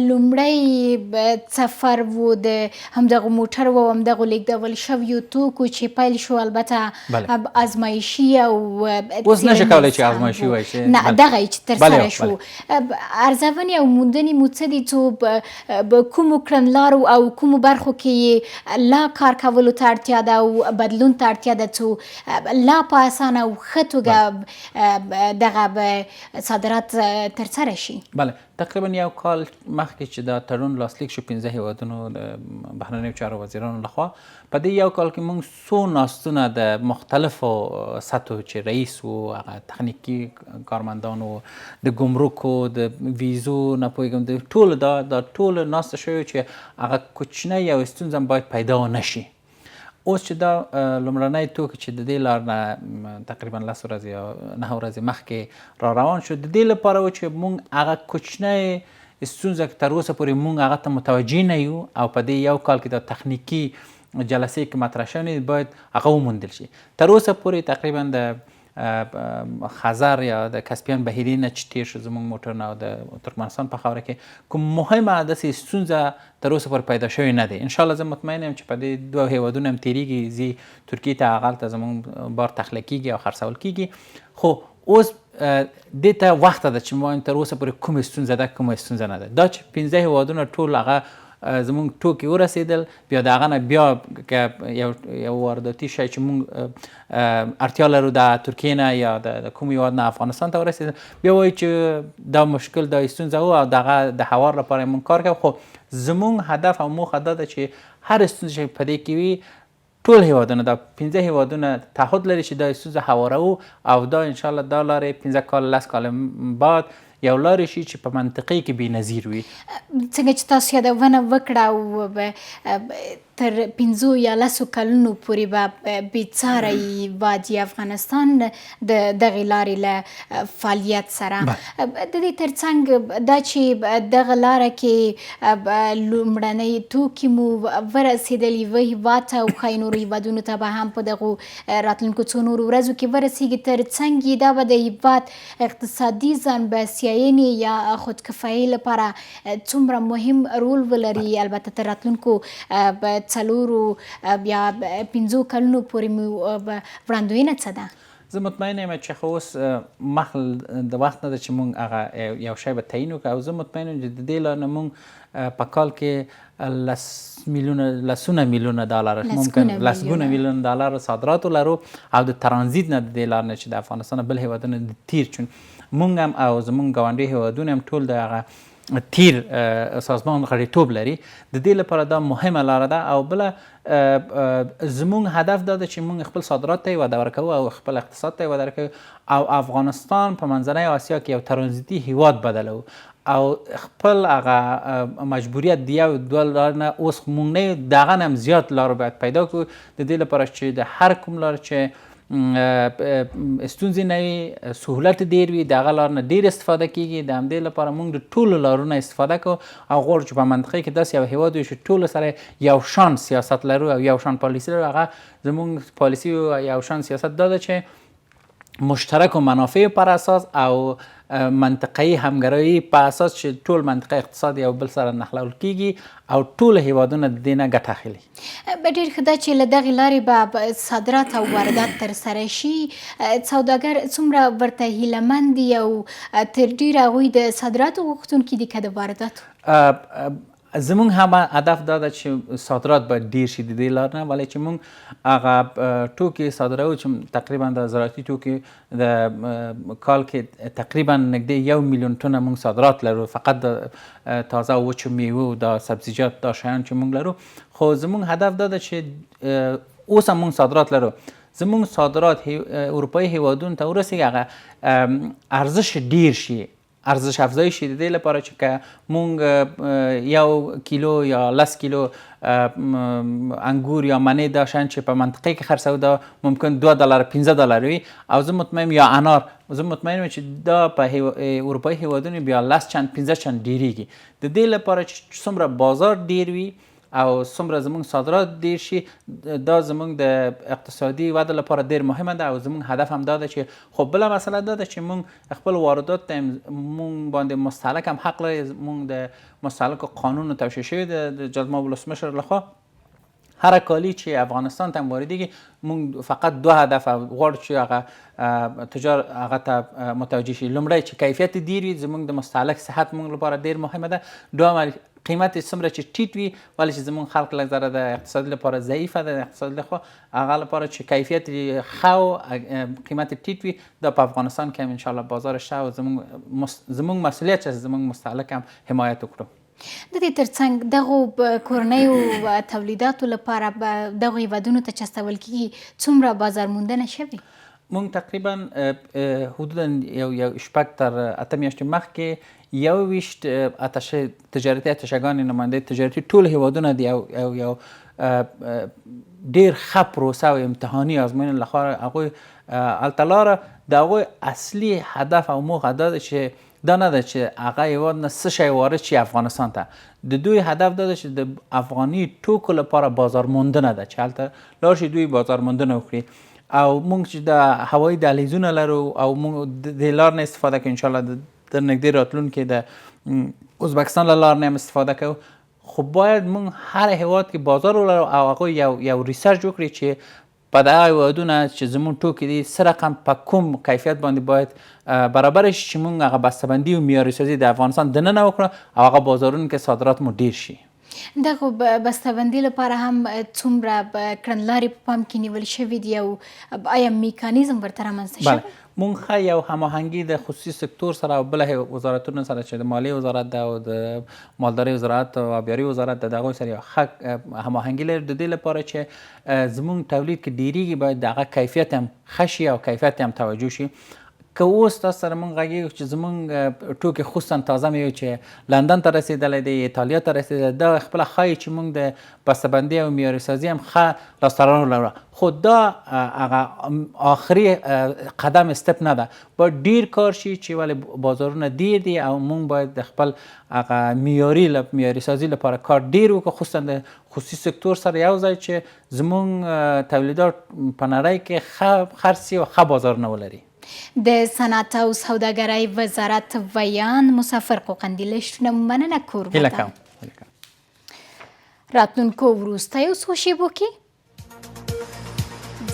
لومړی سفر و د همدغه موټر و همدغه لیږدول شویو توکو چې پیل شو، البته ازمایشي او اوس نشي کولی چې ازمایشي وایي، نه دغه چې ترسره شو. ارزونې او موندنې مو څه دي؟ څو به کومو کړنلارو او کومو برخو کې لا کار کولو ته اړتیا ده او بدلون ته اړتیا ده، څو لا په اسانه او ښه دغه به صادرات ترسره شي؟ بله، تقریبا یو کال مخکې چې دا تړون لاسلیک شو 15 هیوادونو د بهرنیو چارو وزیرانو لخوا، په دې یو کال کې موږ څو ناستونه د مختلفو سطحو چې رئیس و، هغه تخنیکي کارمندان و، د ګمرکو، د ویزو، نه پوهېږم د ټولو دا ټولو ناسته شوي چې هغه کوچنی یو ستونزه باید پیدا نشي. اوس چې دا لومړنی توکي چې د دې لار نه تقریبا 10 ورځې یا 9 ورځې مخکې را روان شو، د دې لپاره و چې موږ هغه کوچنی ستونزه که تر اوسه پورې موږ هغه ته متوجه نه یو، او په دې یو کال کې د تخنیکي جلسې کې مطرح شوی باید هغه وموندل شي. تر اوسه پورې تقریبا د خزر یا د کسپیان بهیري نه چې تیر شو زموږ موټرونه او د ترکمنستان په خاوره کې کوم مهمه داسې ستونزه تر اوسه پورې پیدا شوې نه دی. انشاءالله زه مطمئن یم چې په دې دوه هیوادونو هم تیریږي، ځي ترکیې ته، هغلته زموږ بار تخلیه کیږي او خرڅول کیږي. خو اوس دې ته وخت ده چې ما تر اوسه پورې کومه ستونزه ده، کومه ستونزه نه ده. دا چې 15 هیوادونه ټول هغه زموږ توکي ورسېدل، بیا د هغه نه بیا که یو وارداتي شی چې موږ اړتیا لرو د ترکیې نه یا د کوم هیواد نه افغانستان ته ورسېدل، بیا وایي چې دا مشکل، دا ستونزه و او دغه د هوار لپاره موږ کار کوو. خو زموږ هدف او موخه دا ده چې هر ستونزه چې په دې کې وي، ټول هیوادونه دا 15 هیوادونه تعهد لري چې دا ستونزه هوارو، او دا انشاءالله دا لارې 15 کال 10 کال بعد یو لارې شي چې په منطقې کې بې نظیر وي. څنګه چې تاسو یادونه وکړه، او تر 15 یا 10 کلونو پورې به بېڅاره وي وادي افغانستان د دغې لارې له فعالیت سره. د دې ترڅنګ دا چې دغه لاره کې لومړنۍ توکي مو ورسېدلي و هېواد ته او ښایي نورو هېوادونو ته به هم په دغو راتلونکو څو نورو ورځو کې ورسېږي، ترڅنګ یې دا به د هېواد اقتصادي ځان بسیاینې یا خودکفایۍ لپاره څومره مهم رول ولري. البته تر راتلونکو 4 یا 15 کلونو پورې مو وړاندوینه څه ده؟ زه مطمئن یم چې خو اوس مخل د وخت نه ده چې مونږ هغه یو شی به تعیین وکړو، او زه مطمئن یم چې د دې لاره نه مونږ په کال کې لسونه میلیونه ډالر ممکن لسګونه میلیونه ډالر صادراتو لرو، او د ترانزیت نه د دې لارې نه چې د افغانستان بل هېوادونه د تیر چون مونږ هم او زمونږ ګاونډي هېوادونه هم ټول د هغه تیر سازمان غړیتوب لري. د دې لپاره دا مهمه لاره ده. او بله زمونږ هدف دا ده چې مونږ خپل صادرات ته یې وده ورکوو او خپل اقتصاد ته یې وده ورکوو او افغانستان په منځنۍ آسیا کې یو ترانزیتي هیواد بدلو او خپل هغه مجبوریت د یو دوه لار نه اوس مونږ نه د هغه نه هم زیات لارو باید پیدا کړو، د دې لپاره چې د هر کوم لار چې ستونزې نه وي، سهولت ډېر وي، د هغه لار نه ډېر استفاده کېږي. د همدې لپاره موږ د ټولو لارو نه استفاده کوو او غواړو چې په منطقه کې داسې یو هېواد وي چې ټولو سره یو شان سیاست لرو او یو شان پالیسي لرو. هغه زموږ پالیسي او یو شان سیاست دا ده چې مشترک و منافع پر اساس او منطقه‌ای همگرایی په اساس چې ټول منطقه اقتصاد یو بل سره نښلول کیږي او ټول هیوادونه د دې نه ګټه اخلي. به ډېر ښه ده چې له دغې لارې به صادرات او واردات ترسره شي. سوداګر څومره ورته هیله مند دي او تر ډېره هغوی د صادراتو غوښتونکي دي که د وارداتو؟ زمونږ هم هدف دا ده چې صادرات باید ډیر شي د دې لار نه، ولې چې مونږ هغه توکي صادروو چې تقریبا د زراعتي توکي د کال کې تقریبا نږدې 1 میلیون ټنه مونږ صادرات لرو، فقط د تازه وچو میوو د سبزیجات دا شیان چې مونږ لرو. خو زمونږ هدف دا ده چې اوس هم مونږ صادرات لرو، زمونږ صادرات اروپایي هیوادونو ته ورسیږي، هغه ارزش ډیر شي، ارزش افزایی شي. د دې لپاره چې که مونږ 1 کیلو یا 10 کیلو انګور یا مڼې دا شیان چې په منطقه کې خرڅوو دا ممکن $2 $15 وي، او زه مطمئن یا انار زه مطمئن چې دا په اروپایي هیوادونو بیا 10 چند 15 چند ډیریږي. د دې لپاره چې څومره بازار ډیر وي او څومره زموږ صادرات ډیر شي، دا زموږ د اقتصادي وده لپاره ډیر مهمه ده. او زموږ هدف هم دا ده چې خو بله مسله دا ده چې موږ خپل واردات ته موږ باندې مستهلک هم حق لري. موږ د مستهلکو قانون توشیح شوی د جناب ولسمشر لخوا هر کالی چې افغانستان ته واردېږي موږ فقط 2 هدف غواړو چې هغه تجار هغه ته متوجه شي. لومړی چې کیفیت ډیر وي، زموږ د مستهلک صحت موږ لپاره ډیر مهمه ده. دوم قیمت څومره چې ټیټ وي، ولې چې زموږ خلک لږ ذره د اقتصاد لپاره ضعیفه ده، د اقتصاد لخوا هغه لپاره چې کیفیت ښه او قیمت ټیټ وي، دا په افغانستان کې هم انشاءالله بازار شته او زموږ مسؤلیت چې زموږ مستهلک هم حمایت وکړو. د دې ترڅنګ دغو کورنیو تولیداتو لپاره به دغو هیوادونو ته چې استول کېږي څومره بازار موندنه شوې؟ مونږ تقریبا حدودا یو 6 تر 8 میاشتې مخکې 21 تجارتي اتشهګانې نماینده تجارتي ټول هیوادونه د یو ډیر ښه پروسه او امتحاني ازموینې لخوا هغوی هلته لاره د هغوی اصلي هدف او موخه دا ده چې دا نه ده چې هغه هیواد نه څه شی وارد شي افغانستان ته. د دوی هدف دا ده چې د افغاني توکو لپاره بازار موندنه ده، چې هلته لاړ شي دوی بازار موندنه وکړي. او موږ چې د هوایي دهلیزونه لرو او موږ د دې لار نه استفاده کوو، انشاءالله د نږدې راتلونکي د ازبکستان له لار نه هم استفاده کوو. خو باید موږ هر هیواد کې بازار ولرو او هغوی یو ریسرچ وکړي چې په دغه هیوادونه چې زموږ توکي دي څه رقم په کوم کیفیت باندې باید برابر شي چې موږ هغه بسته‌بندي او معیاري سازي د افغانستان دننه وکړو او هغه بازارونو کې صادرات مو ډیر شي. دغه بسته‌بندي لپاره هم څومره کړنلارې په پام کې نیول شوي دي او آیا میکانیزم ورته رامنځته شوی؟ مونږ ښه یو هماهنګي د خصوصي سکتور سره او بله وزارتونو سره چې د مالیې وزارت ده او د مالدارۍ وزارت او آبیاري وزارت ده د هغوی سره یو ښه هماهنګي لري د دې لپاره چې زموږ تولید کې ډیریږي باید د هغه کیفیت هم ښه شي او کیفیت هم توجه شي. که اوس تاسو سره موږ غږیږو چې زموږ ټوکې خصوصا تازه میوې چې لندن ته رسېدلی دی ایټالیا ته رسېدلی دا خپله ښایي چې موږ د بسته‌بندي او معیاري سازي هم ښه لاسته راوړنه لرو خو دا هغه آخري قدم استپ نه ده باید ډیر کار شي چې ولې بازارونه ډیر دي او موږ باید د خپل هغه معیاري سازي لپاره کار ډیر وکړو خصوصا د خصوصي سکتور سره یو ځای چې زموږ تولیدات په نړۍ کې ښه خرڅ او ښه بازارونه ولري. د صنعت او سوداګرۍ وزارت ویان مسافر قوقندي شتونه مننه کوربه ده. راتلونکو وروستیو څو شیبو کې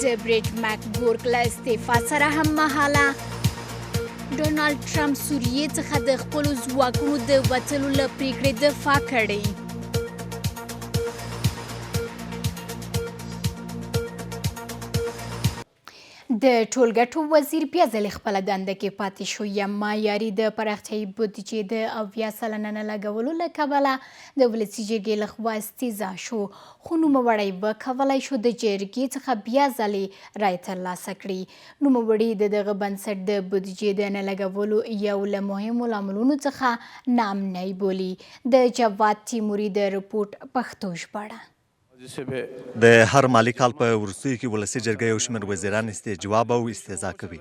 د بریټ مکګورک له استعفا سره هم مهاله ډونالډ ټرمپ سوریې څخه د خپلو ځواکونو د وتلو له پریکړې دفاع کړې. د ټولګټو وزیر بیا ځلې خپله دنده کې پاتې شو. یم معیاري د پراختیایي بودیجې د 80 سلنه نه لګولو له کبله د ولسي جرګې لخوا استیضاح شو خو نوموړی وکولی شو د جرګې څخه بیا ځلې رای ترلاسه کړي. نوموړي د دغه بنسټ د بودیجې د نه لګولو یو له مهمو لاملونو څخه ناامنۍ بولي. د جواد تیموري د رپورټ پښتو ژباړه. د هر مالی کال په وروستیو کې ولسي جرګه یو شمېر وزیران استجواب او استیضاح کوي.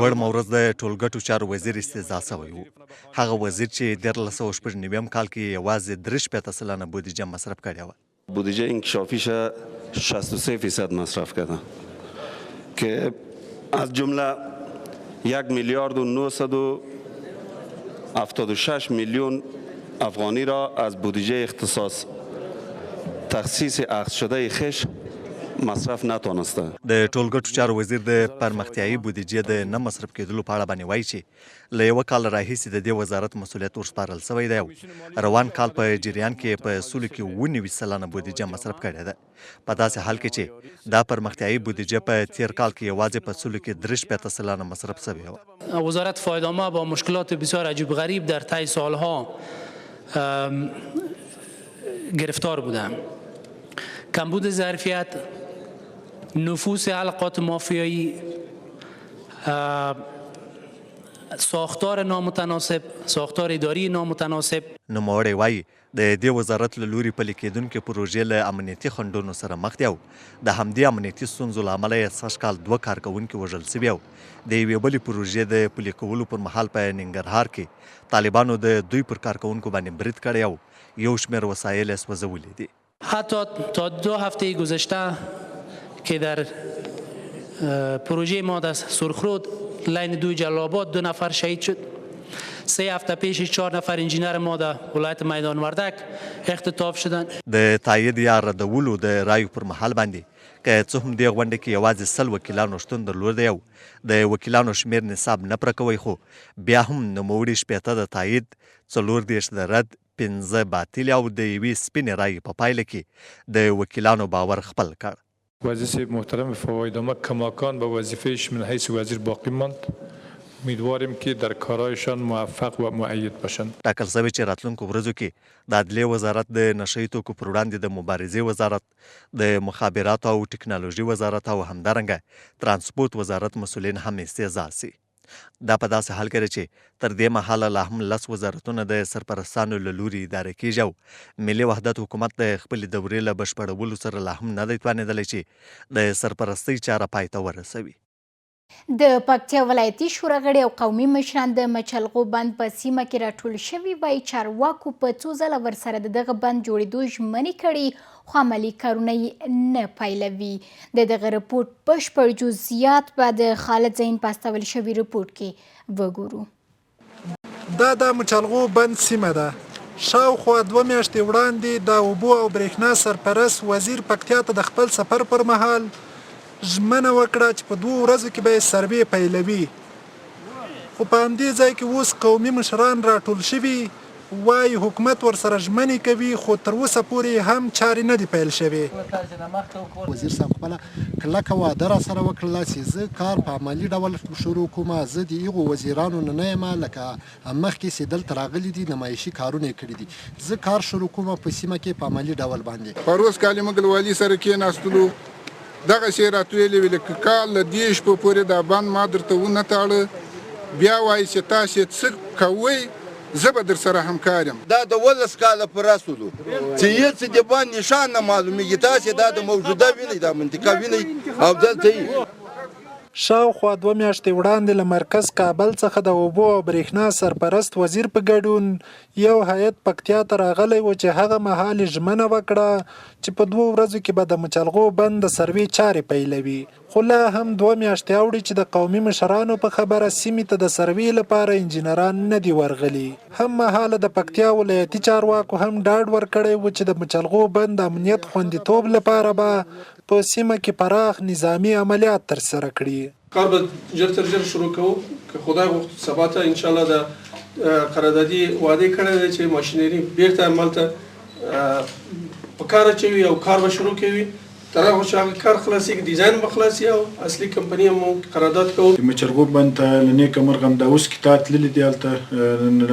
وړ مورز د ټولګټو چارو وزیر استیضاح شوی و. هغه وزیر چې 1999 کال کې یوازې 63 سلنه بودیجه مصرف کړې وه. بودجه انکشافیش 63% مصرف کردن که از جمله 1 میلیارد و 976 میلیون افغانی را از بودجه اختصاص تخصیص اخذ شده خش مصرف نتوانسته. د ټولګټو چارو وزیر د پرمختیایي بودیجې د نه مصرف کېدلو په اړه باندې وایي چې له یوه کال راهیسې د دې وزارت مسؤلیت ورسپارل شوی دی او روان کال په جریان کې په اصولو کې 19 سلنه بودیجه مصرف کړې ده. په داسې حال کې چې دا پرمختیایي بودیجه په تیر کال کې یوازې په اصولو کې 63 سلنه مصرف شوې وه. وزارت فایدنامه با مشکلات بسیار عجیب غریب در طی سالها گرفتار بودم. کمبود ظرفیت، نفوذ حلقات مافیایی، ساختار نامتناسب، ساختار اداری نامتناسب. نوموړی وایي د دې وزارت له لوري پلي کېدونکې پروژې له امنیتي خنډونو سره مخ دي او د همدې امنیتي ستونزو له امله یې سږ کال 2 کارکوونکي وژل شوي او د یوې بلې پروژې د پلي کولو پر مهال په ننګرهار کې طالبانو د دوی پر کارکوونکو باندې برید کړی او یو شمېر وسایل یې سوځولي دي. حتی تا 2 هفته گذشته که در پروژه ما در سرخرود لین دوی جلال‌آباد 2 نفر شهید شد. 3 هفته پیش 4 نفر انجینر ما در ولایت میدان وردک اختطاف شدند. د تایید یا ردولو د رایو پر مهال باندې که څه هم دې غونډه کې یوازې 100 وکیلانو شتون درلودی او د وکیلانو شمیر نصاب نه پوره کوي خو بیا هم نوموړي 80 د تایید 40 د رد 15 باطل او د یوې سپینې رایې په پایله کې د وکیلانو باور خپل کړ. وزیر محترم فوایدنامه کماکان به وظیفهش من حیث وزیر باقی ماند. امیدواریم که در کارایشان موفق و مؤید باشند. ټاکل شوی چې راتلونکو ورځو کې د عدلیې وزارت د نشه یي توکو پر وړاندې د مبارزې وزارت د مخابراتو او ټکنالوژي وزارت او همدارنګه ترانسپورت وزارت مسؤلین هم استیضاح شي. دا په داسې حال کې چې تر دې مهاله لا هم 10 وزارتونه د سرپرستانو له لوري اداره کیږي او ملي وحدت حکومت د خپلې دورې له بشپړولو سره لا هم نه دی توانېدلی چې د سرپرستۍ چاره پای ته ورسوي. د پکتیا ولایتي شورا غړي او قومي مشران د مچلغو بند په سیمه کې راټول شوي وایي چارواکو په څو ځله ورسره د دغه بند جوړېدو ژمنې کړي خو عملي کارونه یې نه پیلوي. د دغه رپورټ بشپړ جزئیات به د خالد زین په استول شوي رپورټ کې وګورو. دا د مچلغو بند سیمه ده. شاوخوا 2 میاشتې وړاندې د اوبو او برېښنا سرپرست وزیر پکتیا ته د خپل سفر پر مهال ژمنه وکړه چې په 2 ورځو کې به یې سروې پیلوي. خو په همدې ځای کې اوس قومي مشران راټول شوي وایي حکومت ورسره ژمنې کوي خو تر اوسه پورې هم چارې نه دي پیل شوې. وزیر صاحب خپله کلکه واده راسره وکړله چې زه کار په عملي ډول شروع کوم. زه د هغو وزیرانو نه یم لکه مخکې چې دلته راغلي دي نمایشي کارونه یې کړي دي. زه کار شروع کوم په سیمه کې په عملي ډول باندې. پروس کالي موږ له والي سره کېناستلو دغسې راتویلې وي لکه کال له دې شپو پورې دا بند ما درته ونه تاړه بیا وایي چې تاسې څه کوئ زه به در سره همکار یم. دا د 12 کاله په رسولو چې هېڅ د بند نشان نه معلومېږي. تاسې دا د موجوده وینئ دا منطقه وینئ او دلته یې شاوخوا 2 میاشتې وړاندې له مرکز کابل څخه د اوبو او برېښنا سرپرست وزیر په ګډون یو هیئت پکتیا ته راغلی و چې هغه مهال یې ژمنه وکړه چې په 2 ورځو کې به د مچلغو بند د سروې چارې پیلوي. خو لا هم 2 میاشتې اوړي چې د قومي مشرانو په خبره سیمې ته د سروې لپاره انجینران نه دي ورغلي. هم مهاله د پکتیا ولایتي چارواکو هم ډاډ ورکړی و چې د مچلغو بند د امنیت خوندیتوب لپاره به په سیمه کې پراخ نظامی عملیات ترسره کړي. کار به ژر تر ژر شروع کوو که خدای غوښت سبا ته انشاءالله د قراردادي وعده کړې ده چې ماشینري بیرته عمل ته په کار اچوي او کار به شروع کوي. تر هغه چې هغه کار خلاصېږي ډیزاین به خلاصي او اصلي کمپني هم قرارداد کوو. مچلغو بند ته له نیکه مرغه همدا اوس کې تا تللي دي هلته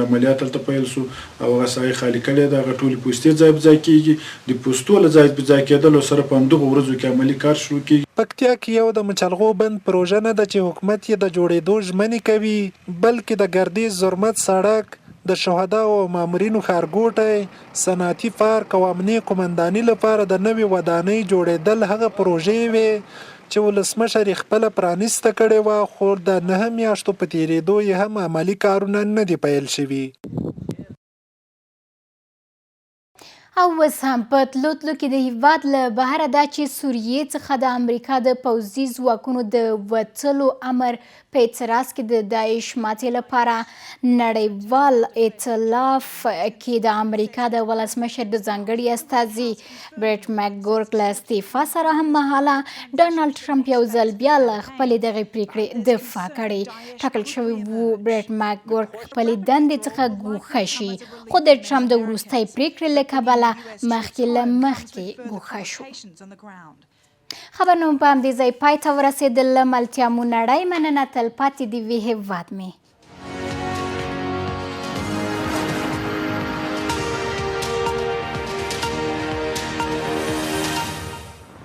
عملیات هلته پیل سو او هغه ساحې خالي کړې ده. هغه ټولې پوستې ځای په ځای کېږي. د پوستو له ځای په ځای کېدلو سره په همدغو ورځو کې عملي کار شروع کېږي. پکتیا کې یو د مچلغو بند پروژه نه ده چې حکومت یې د جوړېدو ژمنې کوي بلکې د ګردیز زرمت سړک د شهداو او مامورینو ښارګوټی صنعتي پارک او امنیه قومنداني لپاره د نوې ودانۍ جوړېدل هغه پروژې وې چې ولسمشر یې خپله پرانیسته کړې وه خو د 9 میاشتو په تېرېدو یې هم عملي کارونه نه دي پیل شوي. او اوس هم په تلو کې د هیواد له بهره دا چې سوریې څخه د امریکا د پوځي ځواکونو د وتلو امر په اعتراض کې د داعش ماتې لپاره نړیوال ائتلاف کې د امریکا د ولسمشر د ځانګړي استازي برټ مکګورک له استعفا سره هم مهاله ډانلډ ټرمپ یو ځل بیا له خپلې دغې پریکړې دفاع کړې. ټاکل شوی و برټ مکګورک خپلې دندې څخه ګوښه شي خو د ټرمپ د وروستۍ پریکړې له کبله مخکې ګوښه شو. خبرنامه په همدې ځای پای ته ورسېدل. له ملتیا مو نړۍ مننه. تل پاتې دې وي هېواد مې.